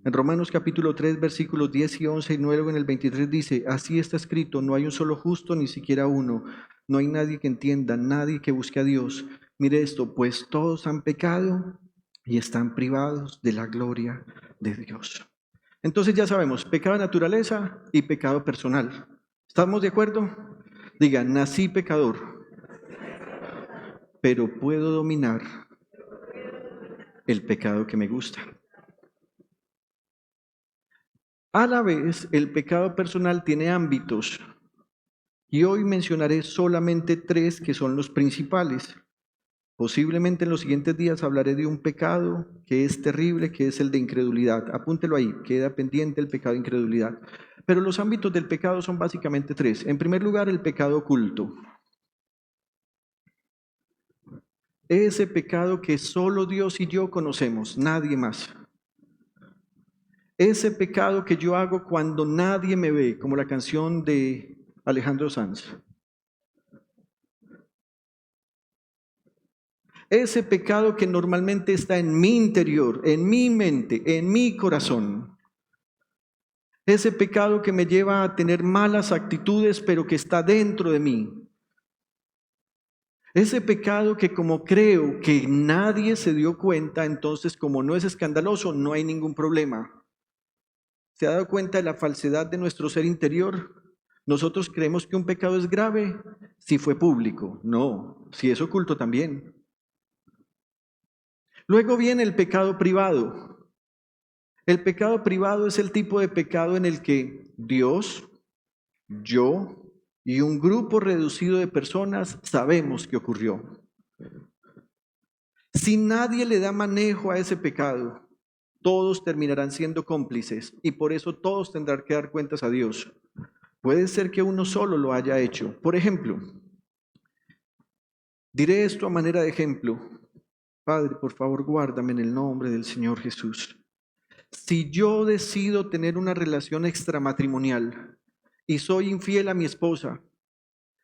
S2: En Romanos capítulo 3, versículos 10 y 11, y luego en el 23 dice, así está escrito, no hay un solo justo, ni siquiera uno. No hay nadie que entienda, nadie que busque a Dios. Mire esto, pues todos han pecado y están privados de la gloria de Dios. Entonces ya sabemos, pecado de naturaleza y pecado personal. ¿Estamos de acuerdo? Diga, nací pecador, pero puedo dominar el pecado que me gusta. A la vez, el pecado personal tiene ámbitos y hoy mencionaré solamente 3 que son los principales. Posiblemente en los siguientes días hablaré de un pecado que es terrible, que es el de incredulidad. Apúntelo ahí, queda pendiente el pecado de incredulidad. Pero los ámbitos del pecado son básicamente 3. En primer lugar, el pecado oculto. Ese pecado que solo Dios y yo conocemos, nadie más. Ese pecado que yo hago cuando nadie me ve, como la canción de Alejandro Sanz. Ese pecado que normalmente está en mi interior, en mi mente, en mi corazón. Ese pecado que me lleva a tener malas actitudes, pero que está dentro de mí. Ese pecado que como creo que nadie se dio cuenta, entonces como no es escandaloso, no hay ningún problema. ¿Se ha dado cuenta de la falsedad de nuestro ser interior? Nosotros creemos que un pecado es grave si fue público. No, si es oculto también. Luego viene el pecado privado. El pecado privado es el tipo de pecado en el que Dios, yo y un grupo reducido de personas sabemos que ocurrió. Si nadie le da manejo a ese pecado, todos terminarán siendo cómplices y por eso todos tendrán que dar cuentas a Dios. Puede ser que uno solo lo haya hecho. Por ejemplo, diré esto a manera de ejemplo. Padre, por favor, guárdame en el nombre del Señor Jesús. Si yo decido tener una relación extramatrimonial y soy infiel a mi esposa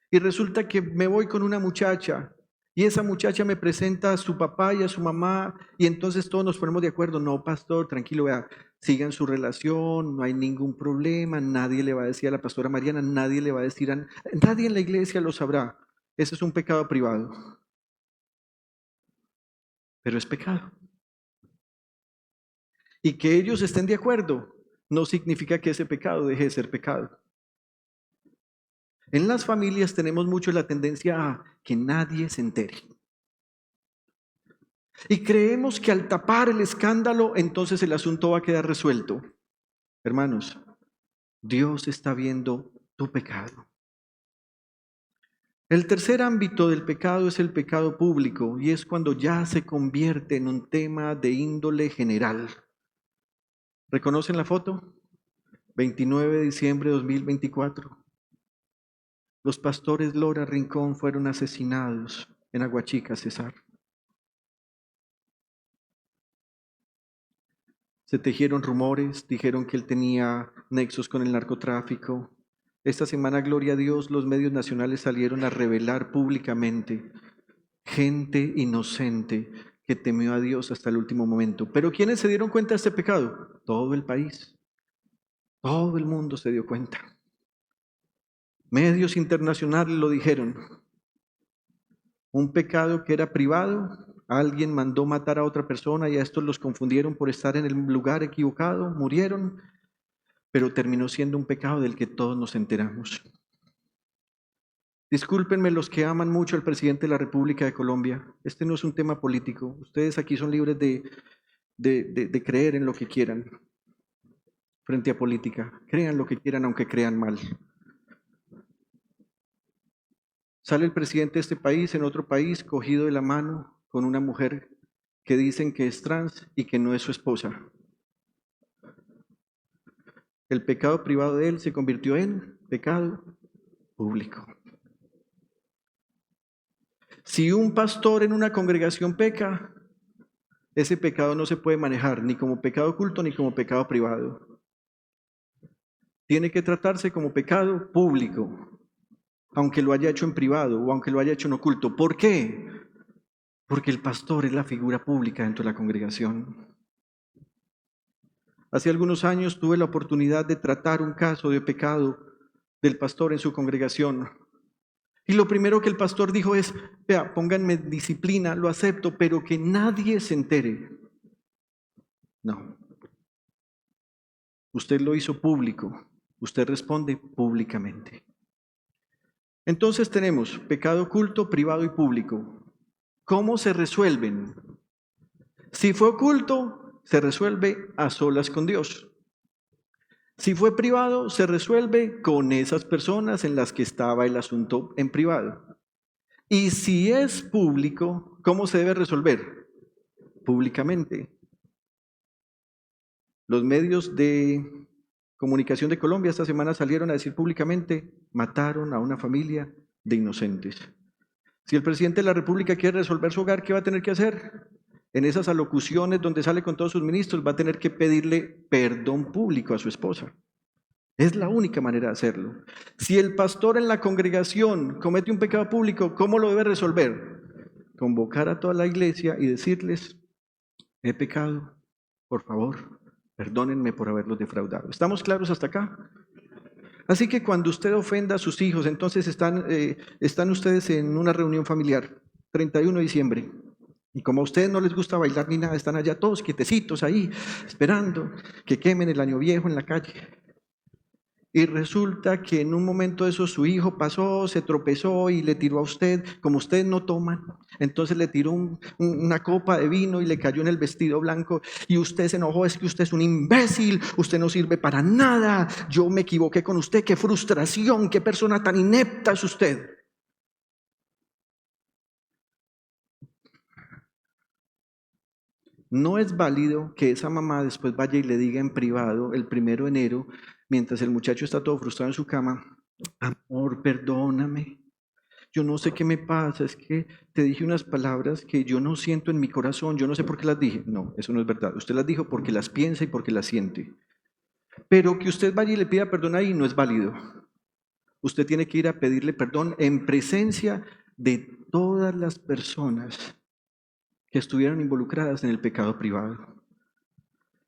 S2: y resulta que me voy con una muchacha y esa muchacha me presenta a su papá y a su mamá y entonces todos nos ponemos de acuerdo, no, pastor, tranquilo, vea, sigan su relación, no hay ningún problema, nadie le va a decir a la pastora Mariana, nadie le va a decir a nadie en la iglesia lo sabrá. Ese es un pecado privado. Pero es pecado. Y que ellos estén de acuerdo no significa que ese pecado deje de ser pecado. En las familias tenemos mucho la tendencia a que nadie se entere. Y creemos que al tapar el escándalo, entonces el asunto va a quedar resuelto. Hermanos, Dios está viendo tu pecado. El tercer ámbito del pecado es el pecado público, y es cuando ya se convierte en un tema de índole general. ¿Reconocen la foto? 29 de diciembre de 2024. Los pastores Lora Rincón fueron asesinados en Aguachica, Cesar. Se tejieron rumores, dijeron que él tenía nexos con el narcotráfico. Esta semana, gloria a Dios, los medios nacionales salieron a revelar públicamente gente inocente que temió a Dios hasta el último momento. ¿Pero quiénes se dieron cuenta de este pecado? Todo el país. Todo el mundo se dio cuenta. Medios internacionales lo dijeron. Un pecado que era privado, alguien mandó matar a otra persona y a estos los confundieron por estar en el lugar equivocado, murieron, pero terminó siendo un pecado del que todos nos enteramos. Discúlpenme los que aman mucho al presidente de la República de Colombia. Este no es un tema político. Ustedes aquí son libres de creer en lo que quieran frente a política. Crean lo que quieran, aunque crean mal. Sale el presidente de este país en otro país cogido de la mano con una mujer que dicen que es trans y que no es su esposa. El pecado privado de él se convirtió en pecado público. Si un pastor en una congregación peca, ese pecado no se puede manejar ni como pecado oculto ni como pecado privado. Tiene que tratarse como pecado público, aunque lo haya hecho en privado o aunque lo haya hecho en oculto. ¿Por qué? Porque el pastor es la figura pública dentro de la congregación. Hace algunos años tuve la oportunidad de tratar un caso de pecado del pastor en su congregación. Y lo primero que el pastor dijo es, vea, pónganme disciplina, lo acepto, pero que nadie se entere. No. Usted lo hizo público, usted responde públicamente. Entonces tenemos pecado oculto, privado y público. ¿Cómo se resuelven? Si fue oculto, se resuelve a solas con Dios. Si fue privado, se resuelve con esas personas en las que estaba el asunto en privado. Y si es público, ¿cómo se debe resolver? Públicamente. Los medios de comunicación de Colombia esta semana salieron a decir públicamente, mataron a una familia de inocentes. Si el presidente de la República quiere resolver su hogar, ¿qué va a tener que hacer? En esas alocuciones donde sale con todos sus ministros, va a tener que pedirle perdón público a su esposa. Es la única manera de hacerlo. Si el pastor en la congregación comete un pecado público, ¿cómo lo debe resolver? Convocar a toda la iglesia y decirles, he pecado, por favor, perdónenme por haberlos defraudado. ¿Estamos claros hasta acá? Así que cuando usted ofenda a sus hijos, entonces están ustedes en una reunión familiar, 31 de diciembre, y como a ustedes no les gusta bailar ni nada, están allá todos quietecitos ahí, esperando que quemen el año viejo en la calle. Y resulta que en un momento de eso su hijo pasó, se tropezó y le tiró a usted, como ustedes no toman, entonces le tiró una copa de vino y le cayó en el vestido blanco y usted se enojó, es que usted es un imbécil, usted no sirve para nada, yo me equivoqué con usted, qué frustración, qué persona tan inepta es usted. No es válido que esa mamá después vaya y le diga en privado el 1 de enero, mientras el muchacho está todo frustrado en su cama, amor, perdóname, yo no sé qué me pasa, es que te dije unas palabras que yo no siento en mi corazón, yo no sé por qué las dije. No, eso no es verdad, usted las dijo porque las piensa y porque las siente. Pero que usted vaya y le pida perdón ahí no es válido. Usted tiene que ir a pedirle perdón en presencia de todas las personas que estuvieron involucradas en el pecado privado.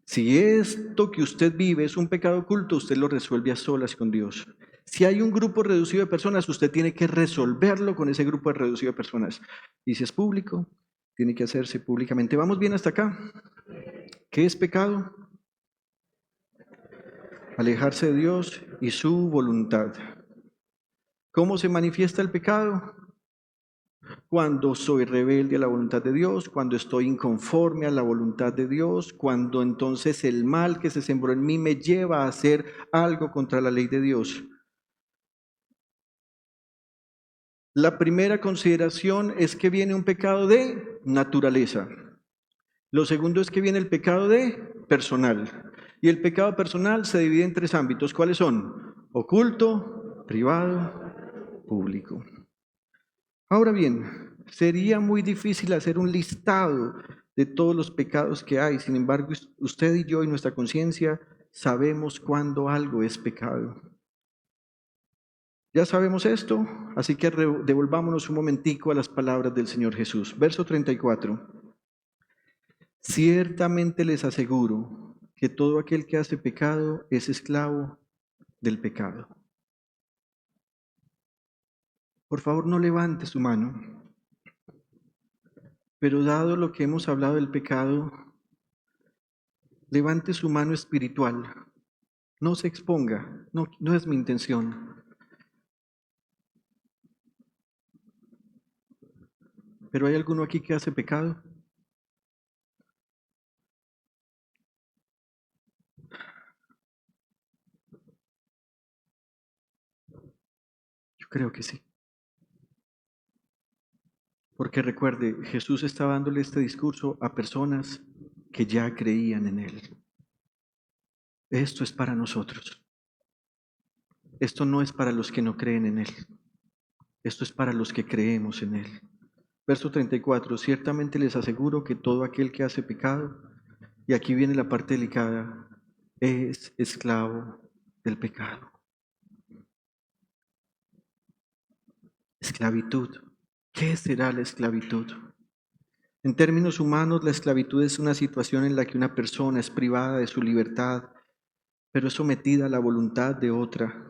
S2: Si esto que usted vive es un pecado oculto, usted lo resuelve a solas con Dios. Si hay un grupo reducido de personas, usted tiene que resolverlo con ese grupo reducido de personas. Y si es público, tiene que hacerse públicamente. ¿Vamos bien hasta acá? ¿Qué es pecado? Alejarse de Dios y su voluntad. ¿Cómo se manifiesta el pecado? Cuando soy rebelde a la voluntad de Dios, cuando estoy inconforme a la voluntad de Dios, cuando entonces el mal que se sembró en mí me lleva a hacer algo contra la ley de Dios. La primera consideración es que viene un pecado de naturaleza. Lo segundo es que viene el pecado de personal. Y el pecado personal se divide en 3 ámbitos. ¿Cuáles son? Oculto, privado, público. Ahora bien, sería muy difícil hacer un listado de todos los pecados que hay. Sin embargo, usted y yo y nuestra conciencia sabemos cuándo algo es pecado. Ya sabemos esto, así que devolvámonos un momentico a las palabras del Señor Jesús. Verso 34. Ciertamente les aseguro que todo aquel que hace pecado es esclavo del pecado. Por favor, no levante su mano. Pero dado lo que hemos hablado del pecado, levante su mano espiritual. No se exponga, no es mi intención. ¿Pero hay alguno aquí que hace pecado? Yo creo que sí. Porque recuerde, Jesús estaba dándole este discurso a personas que ya creían en Él. Esto es para nosotros. Esto no es para los que no creen en Él. Esto es para los que creemos en Él. Verso 34, ciertamente les aseguro que todo aquel que hace pecado, y aquí viene la parte delicada, es esclavo del pecado. Esclavitud. ¿Qué será la esclavitud? En términos humanos, la esclavitud es una situación en la que una persona es privada de su libertad, pero es sometida a la voluntad de otra.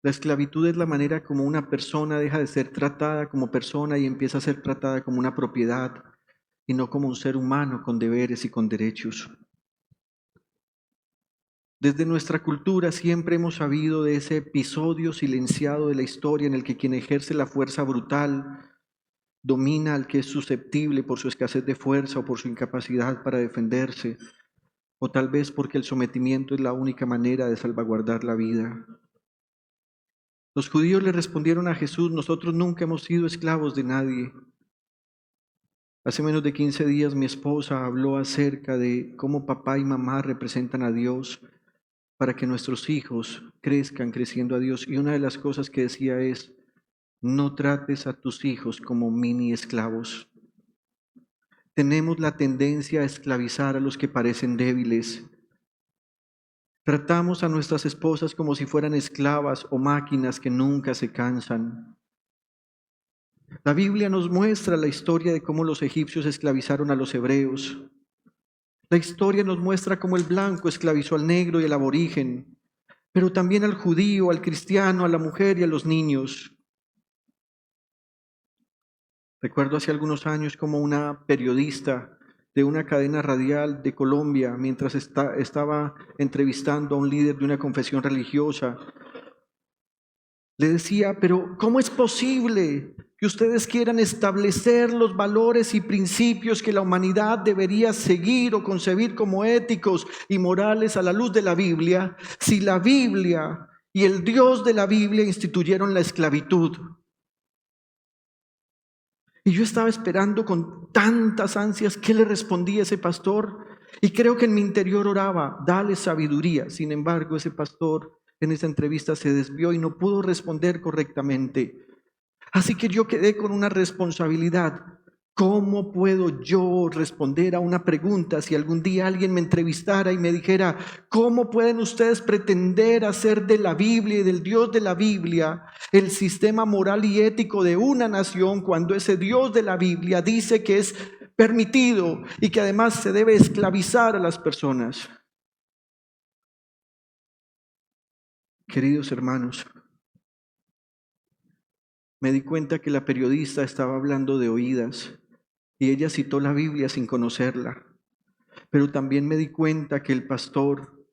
S2: La esclavitud es la manera como una persona deja de ser tratada como persona y empieza a ser tratada como una propiedad y no como un ser humano con deberes y con derechos. Desde nuestra cultura siempre hemos sabido de ese episodio silenciado de la historia en el que quien ejerce la fuerza brutal domina al que es susceptible por su escasez de fuerza o por su incapacidad para defenderse, o tal vez porque el sometimiento es la única manera de salvaguardar la vida. Los judíos le respondieron a Jesús: nosotros nunca hemos sido esclavos de nadie. Hace menos de 15 días mi esposa habló acerca de cómo papá y mamá representan a Dios para que nuestros hijos crezcan creciendo a Dios. Y una de las cosas que decía es: no trates a tus hijos como mini esclavos. Tenemos la tendencia a esclavizar a los que parecen débiles. Tratamos a nuestras esposas como si fueran esclavas o máquinas que nunca se cansan. La Biblia nos muestra la historia de cómo los egipcios esclavizaron a los hebreos. La historia nos muestra cómo el blanco esclavizó al negro y al aborigen, pero también al judío, al cristiano, a la mujer y a los niños. Recuerdo hace algunos años como una periodista de una cadena radial de Colombia, mientras estaba entrevistando a un líder de una confesión religiosa, le decía: pero ¿cómo es posible que ustedes quieran establecer los valores y principios que la humanidad debería seguir o concebir como éticos y morales a la luz de la Biblia, si la Biblia y el Dios de la Biblia instituyeron la esclavitud? Y yo estaba esperando con tantas ansias qué le respondía ese pastor, y creo que en mi interior oraba: dale sabiduría. Sin embargo, ese pastor en esa entrevista se desvió y no pudo responder correctamente. Así que yo quedé con una responsabilidad. ¿Cómo puedo yo responder a una pregunta si algún día alguien me entrevistara y me dijera: ¿cómo pueden ustedes pretender hacer de la Biblia y del Dios de la Biblia el sistema moral y ético de una nación, cuando ese Dios de la Biblia dice que es permitido y que además se debe esclavizar a las personas? Queridos hermanos, me di cuenta que la periodista estaba hablando de oídas y ella citó la Biblia sin conocerla. Pero también me di cuenta que el pastor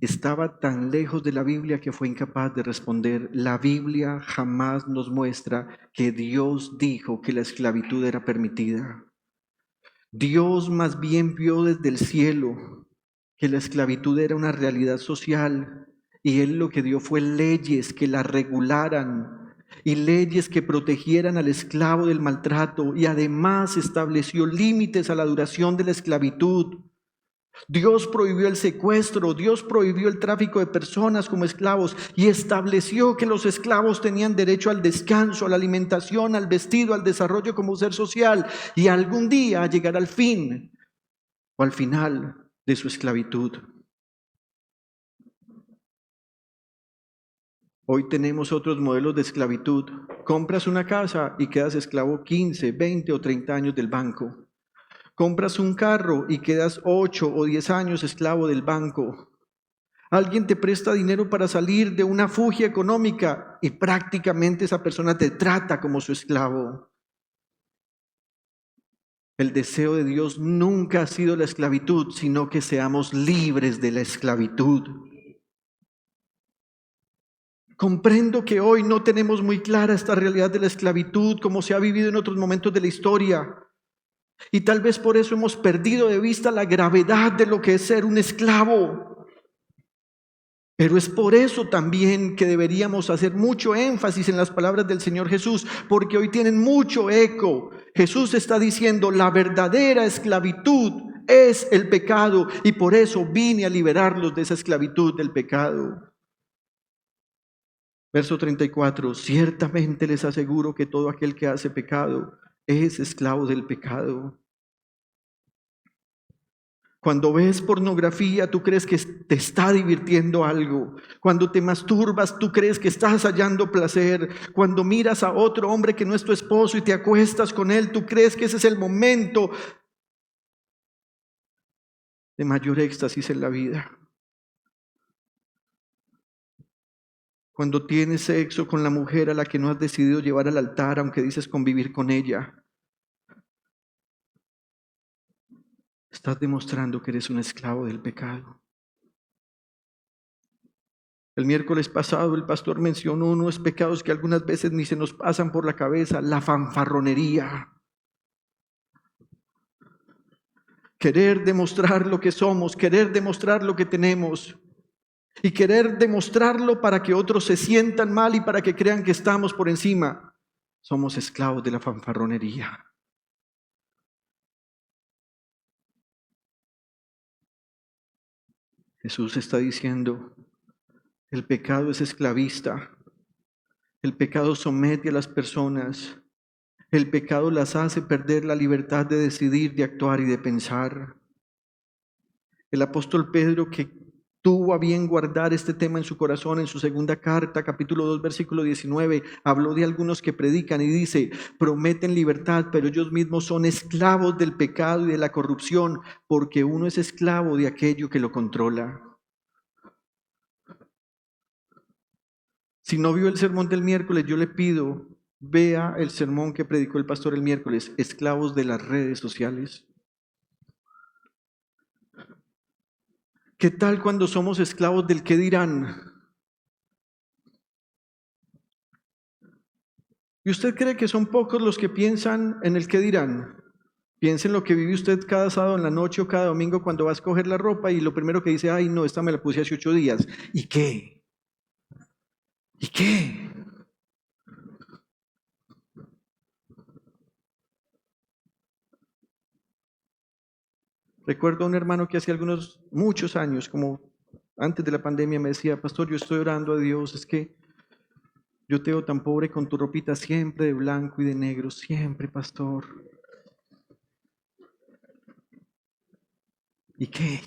S2: estaba tan lejos de la Biblia que fue incapaz de responder. La Biblia jamás nos muestra que Dios dijo que la esclavitud era permitida. Dios más bien vio desde el cielo que la esclavitud era una realidad social y Él lo que dio fue leyes que la regularan y leyes que protegieran al esclavo del maltrato y además estableció límites a la duración de la esclavitud. Dios prohibió el secuestro, Dios prohibió el tráfico de personas como esclavos y estableció que los esclavos tenían derecho al descanso, a la alimentación, al vestido, al desarrollo como ser social y algún día llegar al fin o al final de su esclavitud. Hoy tenemos otros modelos de esclavitud. Compras una casa y quedas esclavo 15, 20 o 30 años del banco. Compras un carro y quedas 8 o 10 años esclavo del banco. Alguien te presta dinero para salir de una fugia económica y prácticamente esa persona te trata como su esclavo. El deseo de Dios nunca ha sido la esclavitud, sino que seamos libres de la esclavitud. Comprendo que hoy no tenemos muy clara esta realidad de la esclavitud como se ha vivido en otros momentos de la historia. Y tal vez por eso hemos perdido de vista la gravedad de lo que es ser un esclavo. Pero es por eso también que deberíamos hacer mucho énfasis en las palabras del Señor Jesús, porque hoy tienen mucho eco. Jesús está diciendo, la verdadera esclavitud es el pecado y por eso vine a liberarlos de esa esclavitud del pecado. Verso 34, ciertamente les aseguro que todo aquel que hace pecado es esclavo del pecado. Cuando ves pornografía, tú crees que te está divirtiendo algo. Cuando te masturbas, tú crees que estás hallando placer. Cuando miras a otro hombre que no es tu esposo y te acuestas con él, tú crees que ese es el momento de mayor éxtasis en la vida. Cuando tienes sexo con la mujer a la que no has decidido llevar al altar, aunque dices convivir con ella, estás demostrando que eres un esclavo del pecado. El miércoles pasado el pastor mencionó unos pecados que algunas veces ni se nos pasan por la cabeza, la fanfarronería. Querer demostrar lo que somos, querer demostrar lo que tenemos y querer demostrarlo para que otros se sientan mal y para que crean que estamos por encima. Somos esclavos de la fanfarronería. Jesús está diciendo, el pecado es esclavista, el pecado somete a las personas, el pecado las hace perder la libertad de decidir, de actuar y de pensar. El apóstol Pedro, que tuvo a bien guardar este tema en su corazón, en su segunda carta, capítulo 2, versículo 19, habló de algunos que predican y dice, prometen libertad, pero ellos mismos son esclavos del pecado y de la corrupción, porque uno es esclavo de aquello que lo controla. Si no vio el sermón del miércoles, yo le pido, vea el sermón que predicó el pastor el miércoles, esclavos de las redes sociales. ¿Qué tal cuando somos esclavos del qué dirán? ¿Y usted cree que son pocos los que piensan en el qué dirán? Piensa en lo que vive usted cada sábado en la noche o cada domingo cuando va a escoger la ropa y lo primero que dice, ay no, esta me la puse hace 8 días. ¿Y qué? ¿Y qué? Recuerdo a un hermano que hace muchos años, como antes de la pandemia, me decía, pastor, yo estoy orando a Dios, es que yo te veo tan pobre con tu ropita siempre de blanco y de negro, siempre, pastor. ¿Y qué?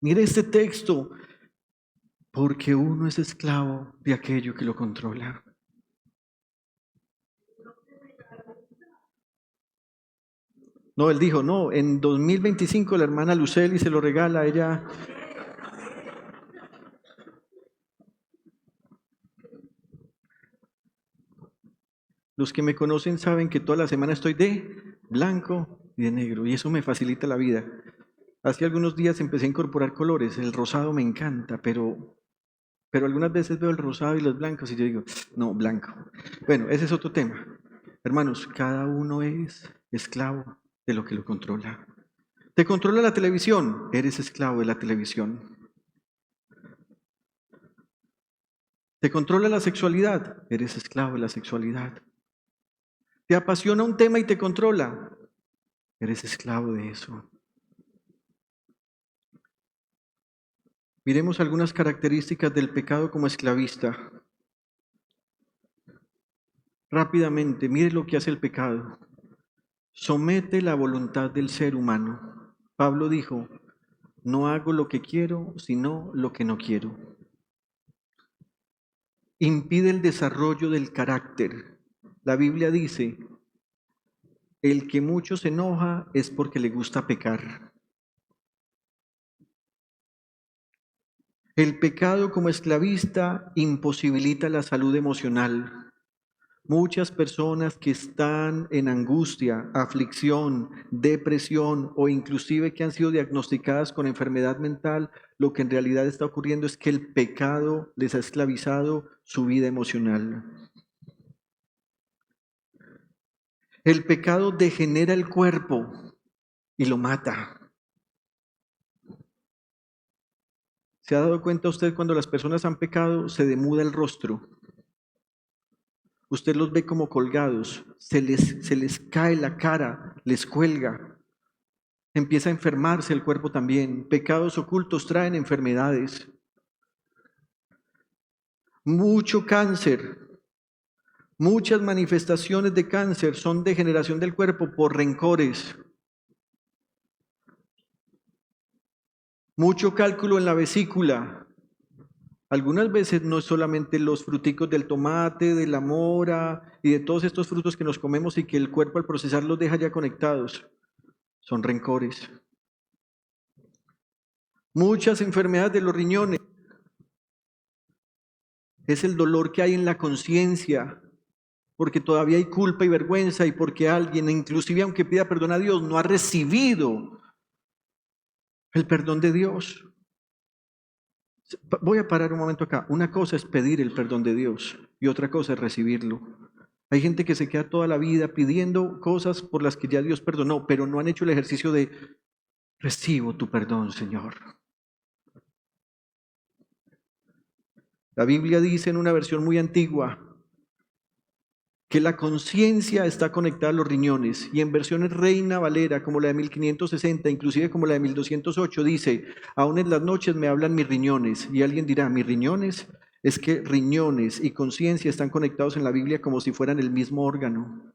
S2: Mire este texto, porque uno es esclavo de aquello que lo controla. No, él dijo, no, en 2025 la hermana Luceli se lo regala a ella. Los que me conocen saben que toda la semana estoy de blanco y de negro, y eso me facilita la vida. Hace algunos días empecé a incorporar colores, el rosado me encanta, pero algunas veces veo el rosado y los blancos y yo digo, no, blanco. Bueno, ese es otro tema. Hermanos, cada uno es esclavo de lo que lo controla. ¿Te controla la televisión? Eres esclavo de la televisión. ¿Te controla la sexualidad? Eres esclavo de la sexualidad. ¿Te apasiona un tema y te controla? Eres esclavo de eso. Miremos algunas características del pecado como esclavista. Rápidamente, mire lo que hace el pecado. Somete la voluntad del ser humano. Pablo dijo, no hago lo que quiero, sino lo que no quiero. Impide el desarrollo del carácter. La Biblia dice, el que mucho se enoja es porque le gusta pecar. El pecado como esclavista imposibilita la salud emocional. Muchas personas que están en angustia, aflicción, depresión o inclusive que han sido diagnosticadas con enfermedad mental, lo que en realidad está ocurriendo es que el pecado les ha esclavizado su vida emocional. El pecado degenera el cuerpo y lo mata. ¿Se ha dado cuenta usted cuando las personas han pecado, se demuda el rostro? Usted los ve como colgados, se les cae la cara, les cuelga. Empieza a enfermarse el cuerpo también. Pecados ocultos traen enfermedades. Mucho cáncer, muchas manifestaciones de cáncer son degeneración del cuerpo por rencores. Mucho cálculo en la vesícula. Algunas veces no es solamente los fruticos del tomate, de la mora y de todos estos frutos que nos comemos y que el cuerpo al procesarlos deja ya conectados. Son rencores. Muchas enfermedades de los riñones. Es el dolor que hay en la conciencia, porque todavía hay culpa y vergüenza y porque alguien, inclusive aunque pida perdón a Dios, no ha recibido el perdón de Dios. Voy a parar un momento acá. Una cosa es pedir el perdón de Dios y otra cosa es recibirlo. Hay gente que se queda toda la vida pidiendo cosas por las que ya Dios perdonó, pero no han hecho el ejercicio de recibo tu perdón, Señor. La Biblia dice en una versión muy antigua que la conciencia está conectada a los riñones, y en versiones Reina Valera como la de 1560, inclusive como la de 1208, dice, aún en las noches me hablan mis riñones. Y alguien dirá, ¿mis riñones? Es que riñones y conciencia están conectados en la Biblia como si fueran el mismo órgano.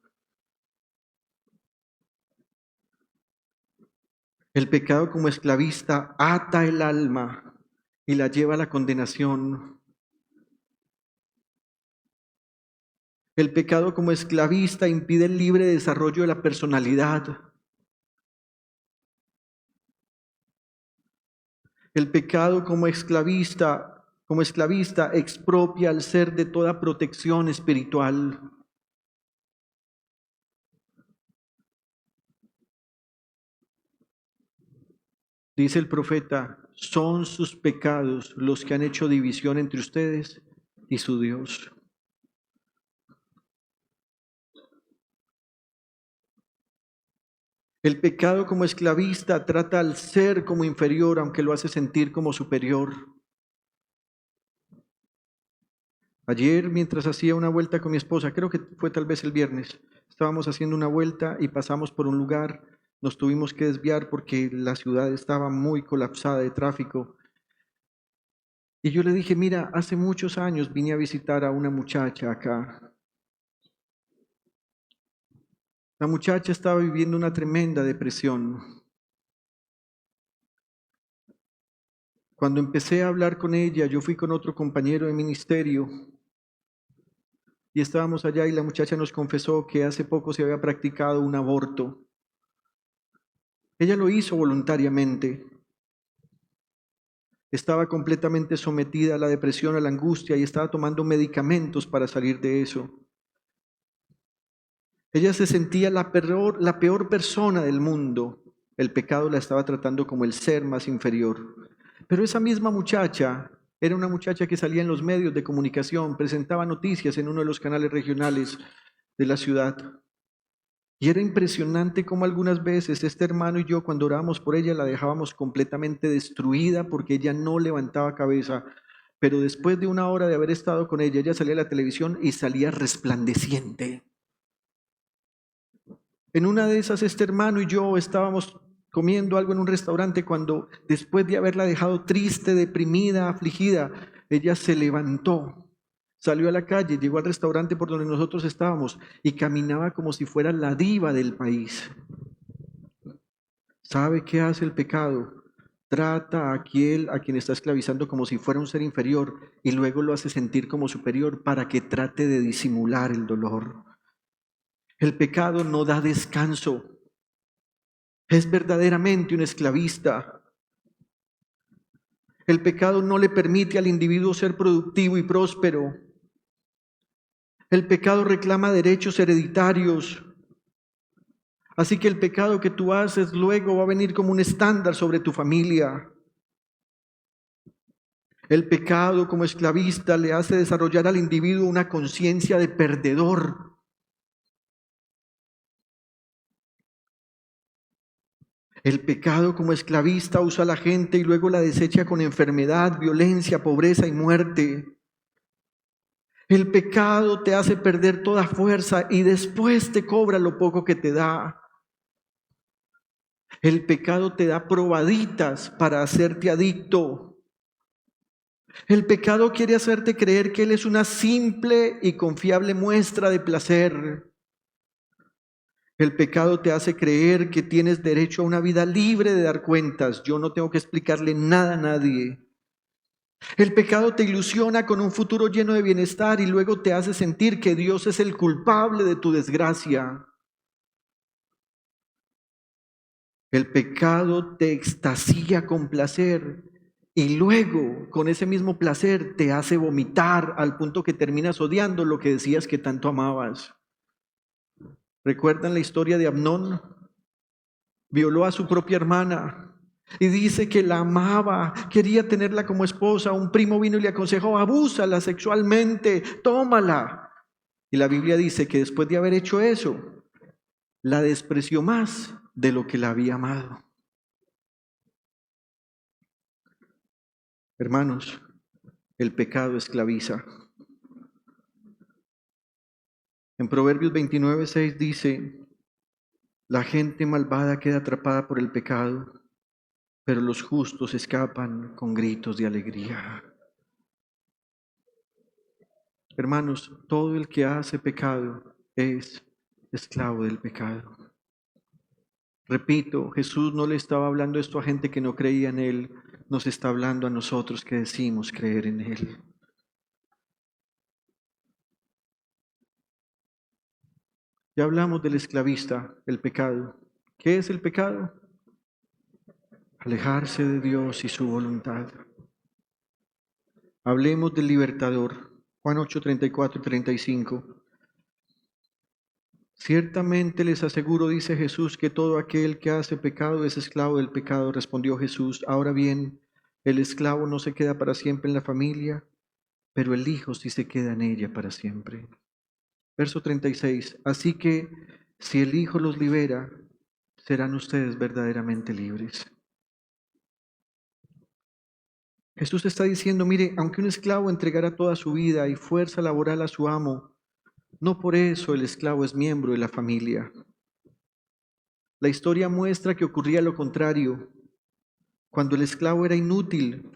S2: El pecado como esclavista ata el alma y la lleva a la condenación. El pecado como esclavista impide el libre desarrollo de la personalidad. El pecado como esclavista expropia al ser de toda protección espiritual. Dice el profeta, son sus pecados los que han hecho división entre ustedes y su Dios. El pecado como esclavista trata al ser como inferior, aunque lo hace sentir como superior. Ayer, mientras hacía una vuelta con mi esposa, creo que fue tal vez el viernes, estábamos haciendo una vuelta y pasamos por un lugar, nos tuvimos que desviar porque la ciudad estaba muy colapsada de tráfico. Y yo le dije, mira, hace muchos años vine a visitar a una muchacha acá. La muchacha estaba viviendo una tremenda depresión. Cuando empecé a hablar con ella, yo fui con otro compañero de ministerio y estábamos allá y la muchacha nos confesó que hace poco se había practicado un aborto. Ella lo hizo voluntariamente. Estaba completamente sometida a la depresión, a la angustia y estaba tomando medicamentos para salir de eso. Ella se sentía la peor persona del mundo. El pecado la estaba tratando como el ser más inferior. Pero esa misma muchacha era una muchacha que salía en los medios de comunicación, presentaba noticias en uno de los canales regionales de la ciudad. Y era impresionante cómo algunas veces este hermano y yo, cuando orábamos por ella, la dejábamos completamente destruida porque ella no levantaba cabeza. Pero después de una hora de haber estado con ella salía a la televisión y salía resplandeciente. En una de esas, este hermano y yo estábamos comiendo algo en un restaurante cuando, después de haberla dejado triste, deprimida, afligida, ella se levantó, salió a la calle, llegó al restaurante por donde nosotros estábamos y caminaba como si fuera la diva del país. ¿Sabe qué hace el pecado? Trata a aquel a quien está esclavizando como si fuera un ser inferior y luego lo hace sentir como superior para que trate de disimular el dolor. El pecado no da descanso. Es verdaderamente un esclavista. El pecado no le permite al individuo ser productivo y próspero. El pecado reclama derechos hereditarios. Así que el pecado que tú haces luego va a venir como un estándar sobre tu familia. El pecado como esclavista le hace desarrollar al individuo una conciencia de perdedor. El pecado como esclavista usa a la gente y luego la desecha con enfermedad, violencia, pobreza y muerte. El pecado te hace perder toda fuerza y después te cobra lo poco que te da. El pecado te da probaditas para hacerte adicto. El pecado quiere hacerte creer que Él es una simple y confiable muestra de placer. El pecado te hace creer que tienes derecho a una vida libre de dar cuentas. Yo no tengo que explicarle nada a nadie. El pecado te ilusiona con un futuro lleno de bienestar y luego te hace sentir que Dios es el culpable de tu desgracia. El pecado te extasía con placer y luego con ese mismo placer te hace vomitar al punto que terminas odiando lo que decías que tanto amabas. ¿Recuerdan la historia de Amnón? Violó a su propia hermana y dice que la amaba, quería tenerla como esposa. Un primo vino y le aconsejó: abúsala sexualmente, tómala. Y la Biblia dice que después de haber hecho eso, la despreció más de lo que la había amado. Hermanos, el pecado esclaviza. En Proverbios 29:6 dice: la gente malvada queda atrapada por el pecado, pero los justos escapan con gritos de alegría. Hermanos, todo el que hace pecado es esclavo del pecado. Repito, Jesús no le estaba hablando esto a gente que no creía en Él, nos está hablando a nosotros que decimos creer en Él. Ya hablamos del esclavista, el pecado. ¿Qué es el pecado? Alejarse de Dios y su voluntad. Hablemos del libertador. Juan 8, 34 y 35. Ciertamente les aseguro, dice Jesús, que todo aquel que hace pecado es esclavo del pecado. Respondió Jesús: ahora bien, el esclavo no se queda para siempre en la familia, pero el hijo sí se queda en ella para siempre. Verso 36. Así que si el Hijo los libera, serán ustedes verdaderamente libres. Jesús está diciendo: mire, aunque un esclavo entregara toda su vida y fuerza laboral a su amo, no por eso el esclavo es miembro de la familia. La historia muestra que ocurría lo contrario. Cuando el esclavo era inútil,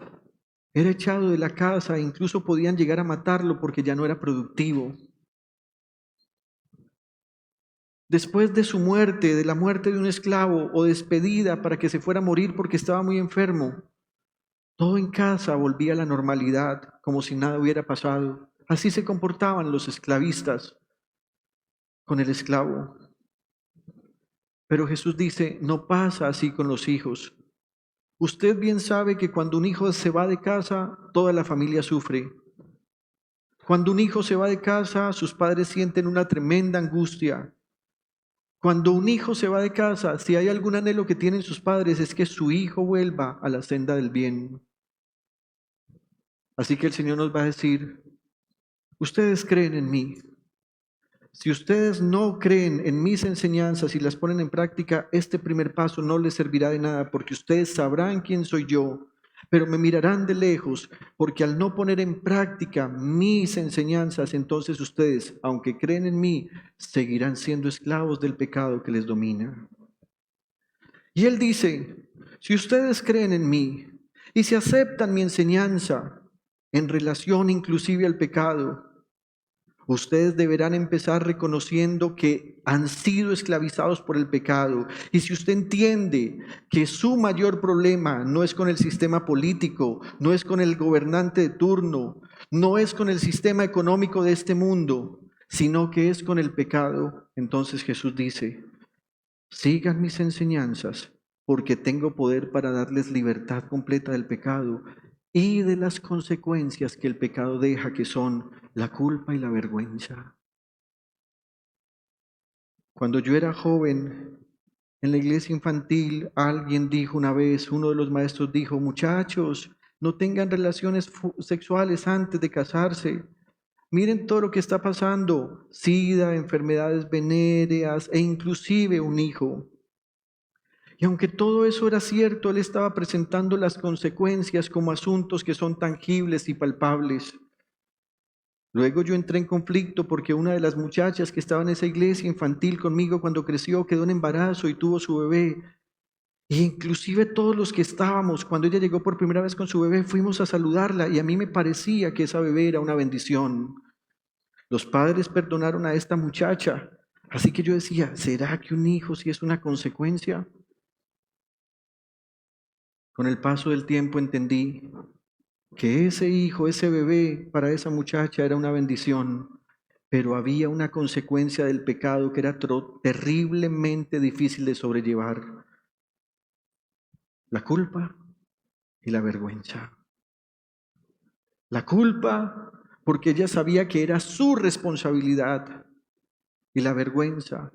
S2: era echado de la casa e incluso podían llegar a matarlo porque ya no era productivo. Después de su muerte, de la muerte de un esclavo o despedida para que se fuera a morir porque estaba muy enfermo, todo en casa volvía a la normalidad, como si nada hubiera pasado. Así se comportaban los esclavistas con el esclavo. Pero Jesús dice: no pasa así con los hijos. Usted bien sabe que cuando un hijo se va de casa, toda la familia sufre. Cuando un hijo se va de casa, sus padres sienten una tremenda angustia. Cuando un hijo se va de casa, si hay algún anhelo que tienen sus padres, es que su hijo vuelva a la senda del bien. Así que el Señor nos va a decir, ustedes creen en mí. Si ustedes no creen en mis enseñanzas y las ponen en práctica, este primer paso no les servirá de nada, porque ustedes sabrán quién soy yo, pero me mirarán de lejos, porque al no poner en práctica mis enseñanzas, entonces ustedes, aunque creen en mí, seguirán siendo esclavos del pecado que les domina. Y Él dice, si ustedes creen en mí y si aceptan mi enseñanza en relación inclusive al pecado, ustedes deberán empezar reconociendo que han sido esclavizados por el pecado. Y si usted entiende que su mayor problema no es con el sistema político, no es con el gobernante de turno, no es con el sistema económico de este mundo, sino que es con el pecado, entonces Jesús dice, sigan mis enseñanzas, porque tengo poder para darles libertad completa del pecado y de las consecuencias que el pecado deja, que son la culpa y la vergüenza. Cuando yo era joven, en la iglesia infantil, alguien dijo una vez, uno de los maestros dijo, muchachos, no tengan relaciones sexuales antes de casarse. Miren todo lo que está pasando, SIDA, enfermedades venéreas e inclusive un hijo. Y aunque todo eso era cierto, él estaba presentando las consecuencias como asuntos que son tangibles y palpables. Luego yo entré en conflicto porque una de las muchachas que estaba en esa iglesia infantil conmigo cuando creció quedó en embarazo y tuvo su bebé. E inclusive todos los que estábamos, cuando ella llegó por primera vez con su bebé, fuimos a saludarla y a mí me parecía que esa bebé era una bendición. Los padres perdonaron a esta muchacha, así que yo decía, ¿será que un hijo sí es una consecuencia? Con el paso del tiempo entendí que ese hijo, ese bebé, para esa muchacha era una bendición, pero había una consecuencia del pecado que era terriblemente difícil de sobrellevar: la culpa y la vergüenza. La culpa porque ella sabía que era su responsabilidad, y la vergüenza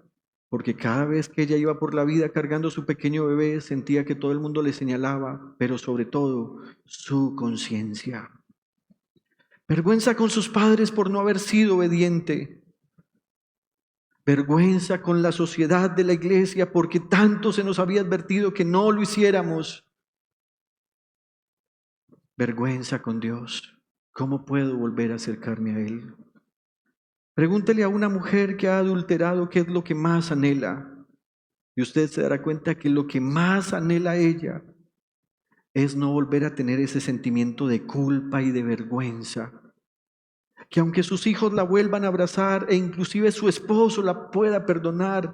S2: porque cada vez que ella iba por la vida cargando su pequeño bebé sentía que todo el mundo le señalaba, pero sobre todo su conciencia. Vergüenza con sus padres por no haber sido obediente. Vergüenza con la sociedad de la iglesia porque tanto se nos había advertido que no lo hiciéramos. Vergüenza con Dios. ¿Cómo puedo volver a acercarme a Él? Pregúntele a una mujer que ha adulterado qué es lo que más anhela. Y usted se dará cuenta que lo que más anhela ella es no volver a tener ese sentimiento de culpa y de vergüenza. Que aunque sus hijos la vuelvan a abrazar e inclusive su esposo la pueda perdonar,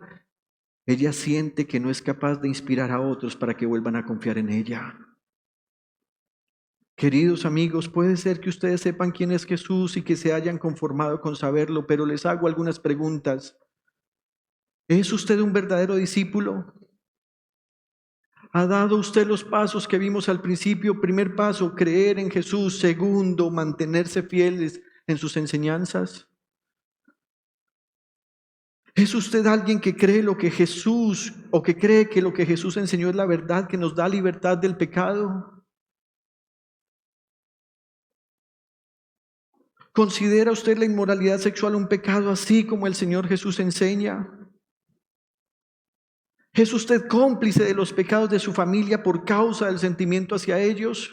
S2: ella siente que no es capaz de inspirar a otros para que vuelvan a confiar en ella. Queridos amigos, puede ser que ustedes sepan quién es Jesús y que se hayan conformado con saberlo, pero les hago algunas preguntas. ¿Es usted un verdadero discípulo? ¿Ha dado usted los pasos que vimos al principio? Primer paso, creer en Jesús. Segundo, mantenerse fieles en sus enseñanzas. ¿Es usted alguien que cree lo que Jesús, o que cree que lo que Jesús enseñó es la verdad que nos da libertad del pecado? ¿Considera usted la inmoralidad sexual un pecado así como el Señor Jesús enseña? ¿Es usted cómplice de los pecados de su familia por causa del sentimiento hacia ellos?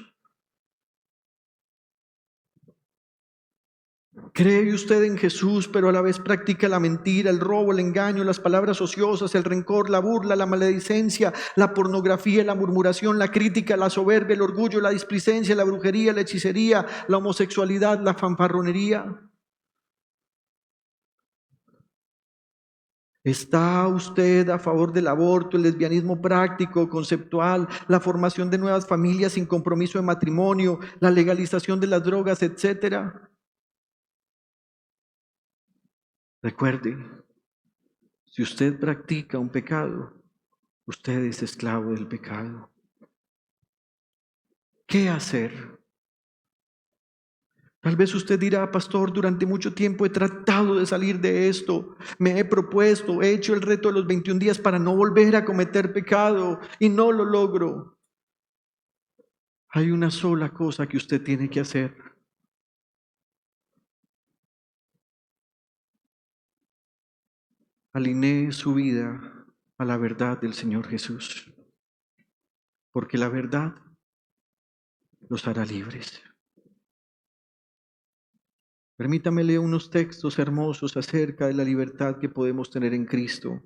S2: ¿Cree usted en Jesús, pero a la vez practica la mentira, el robo, el engaño, las palabras ociosas, el rencor, la burla, la maledicencia, la pornografía, la murmuración, la crítica, la soberbia, el orgullo, la displicencia, la brujería, la hechicería, la homosexualidad, la fanfarronería? ¿Está usted a favor del aborto, el lesbianismo práctico, conceptual, la formación de nuevas familias sin compromiso de matrimonio, la legalización de las drogas, etcétera? Recuerde, si usted practica un pecado, usted es esclavo del pecado. ¿Qué hacer? Tal vez usted dirá: pastor, durante mucho tiempo he tratado de salir de esto, me he propuesto, he hecho el reto de los 21 días para no volver a cometer pecado y no lo logro. Hay una sola cosa que usted tiene que hacer. Alinee su vida a la verdad del Señor Jesús, porque la verdad los hará libres. Permítame leer unos textos hermosos acerca de la libertad que podemos tener en Cristo.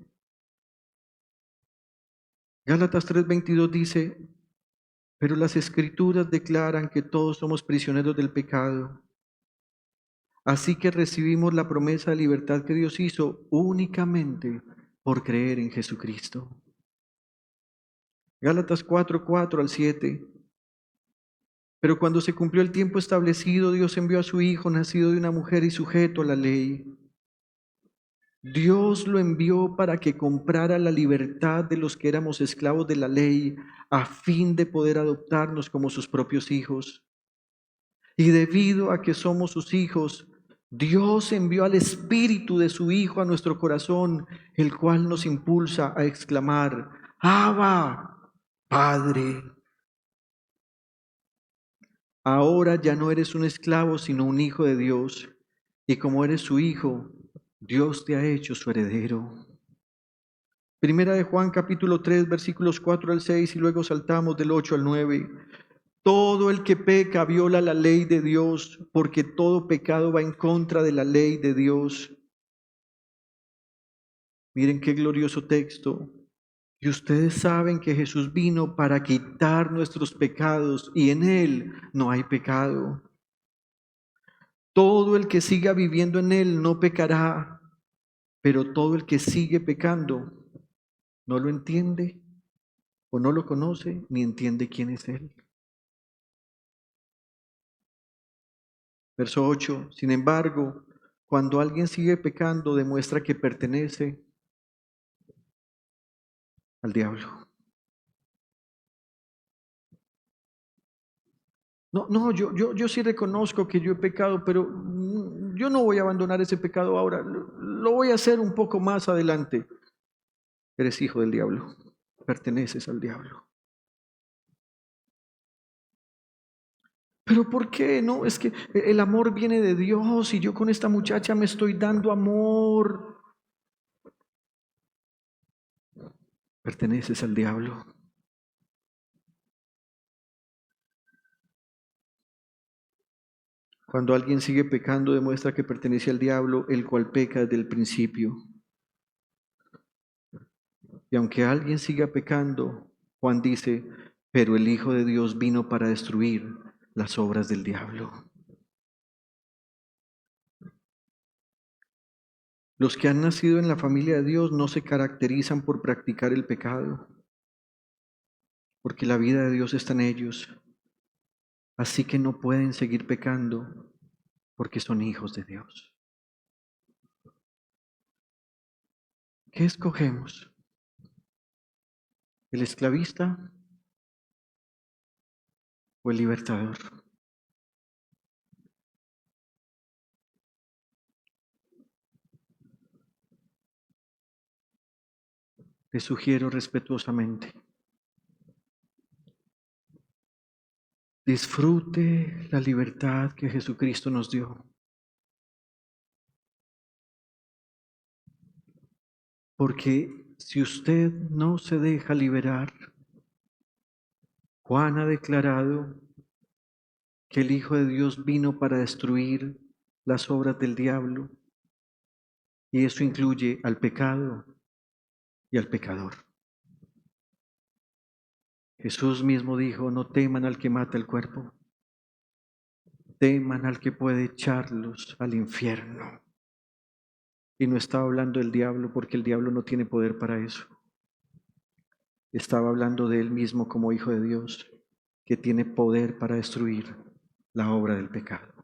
S2: Gálatas 3:22 dice: pero las Escrituras declaran que todos somos prisioneros del pecado. Así que recibimos la promesa de libertad que Dios hizo únicamente por creer en Jesucristo. Gálatas 4:4-7. Pero cuando se cumplió el tiempo establecido, Dios envió a su Hijo, nacido de una mujer y sujeto a la ley. Dios lo envió para que comprara la libertad de los que éramos esclavos de la ley, a fin de poder adoptarnos como sus propios hijos. Y debido a que somos sus hijos, Dios envió al Espíritu de su Hijo a nuestro corazón, el cual nos impulsa a exclamar: Abba, Padre. Ahora ya no eres un esclavo, sino un hijo de Dios, y como eres su hijo, Dios te ha hecho su heredero. Primera de Juan capítulo 3, versículos 4-6, y luego saltamos del 8-9. Todo el que peca viola la ley de Dios, porque todo pecado va en contra de la ley de Dios. Miren qué glorioso texto. Y ustedes saben que Jesús vino para quitar nuestros pecados, y en Él no hay pecado. Todo el que siga viviendo en Él no pecará, pero todo el que sigue pecando no lo entiende o no lo conoce ni entiende quién es Él. Verso 8. Sin embargo, cuando alguien sigue pecando, demuestra que pertenece al diablo. Yo sí reconozco que yo he pecado, pero yo no voy a abandonar ese pecado ahora. Lo voy a hacer un poco más adelante. Eres hijo del diablo, perteneces al diablo. ¿Pero por qué? No, es que el amor viene de Dios y yo con esta muchacha me estoy dando amor. Perteneces al diablo. Cuando alguien sigue pecando, demuestra que pertenece al diablo, el cual peca desde el principio. Y aunque alguien siga pecando, Juan dice: pero el Hijo de Dios vino para destruir las obras del diablo. Los que han nacido en la familia de Dios no se caracterizan por practicar el pecado, porque la vida de Dios está en ellos. Así que no pueden seguir pecando porque son hijos de Dios. ¿Qué escogemos? ¿El esclavista o el libertador? Le sugiero respetuosamente: disfrute la libertad que Jesucristo nos dio. Porque si usted no se deja liberar, Juan ha declarado que el Hijo de Dios vino para destruir las obras del diablo, y eso incluye al pecado y al pecador. Jesús mismo dijo: no teman al que mata el cuerpo, teman al que puede echarlos al infierno. Y no estaba hablando del diablo, porque el diablo no tiene poder para eso. Estaba hablando de él mismo como Hijo de Dios, que tiene poder para destruir la obra del pecado.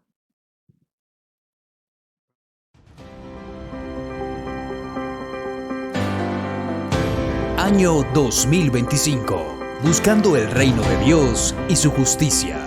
S1: Año 2025. Buscando el reino de Dios y su justicia.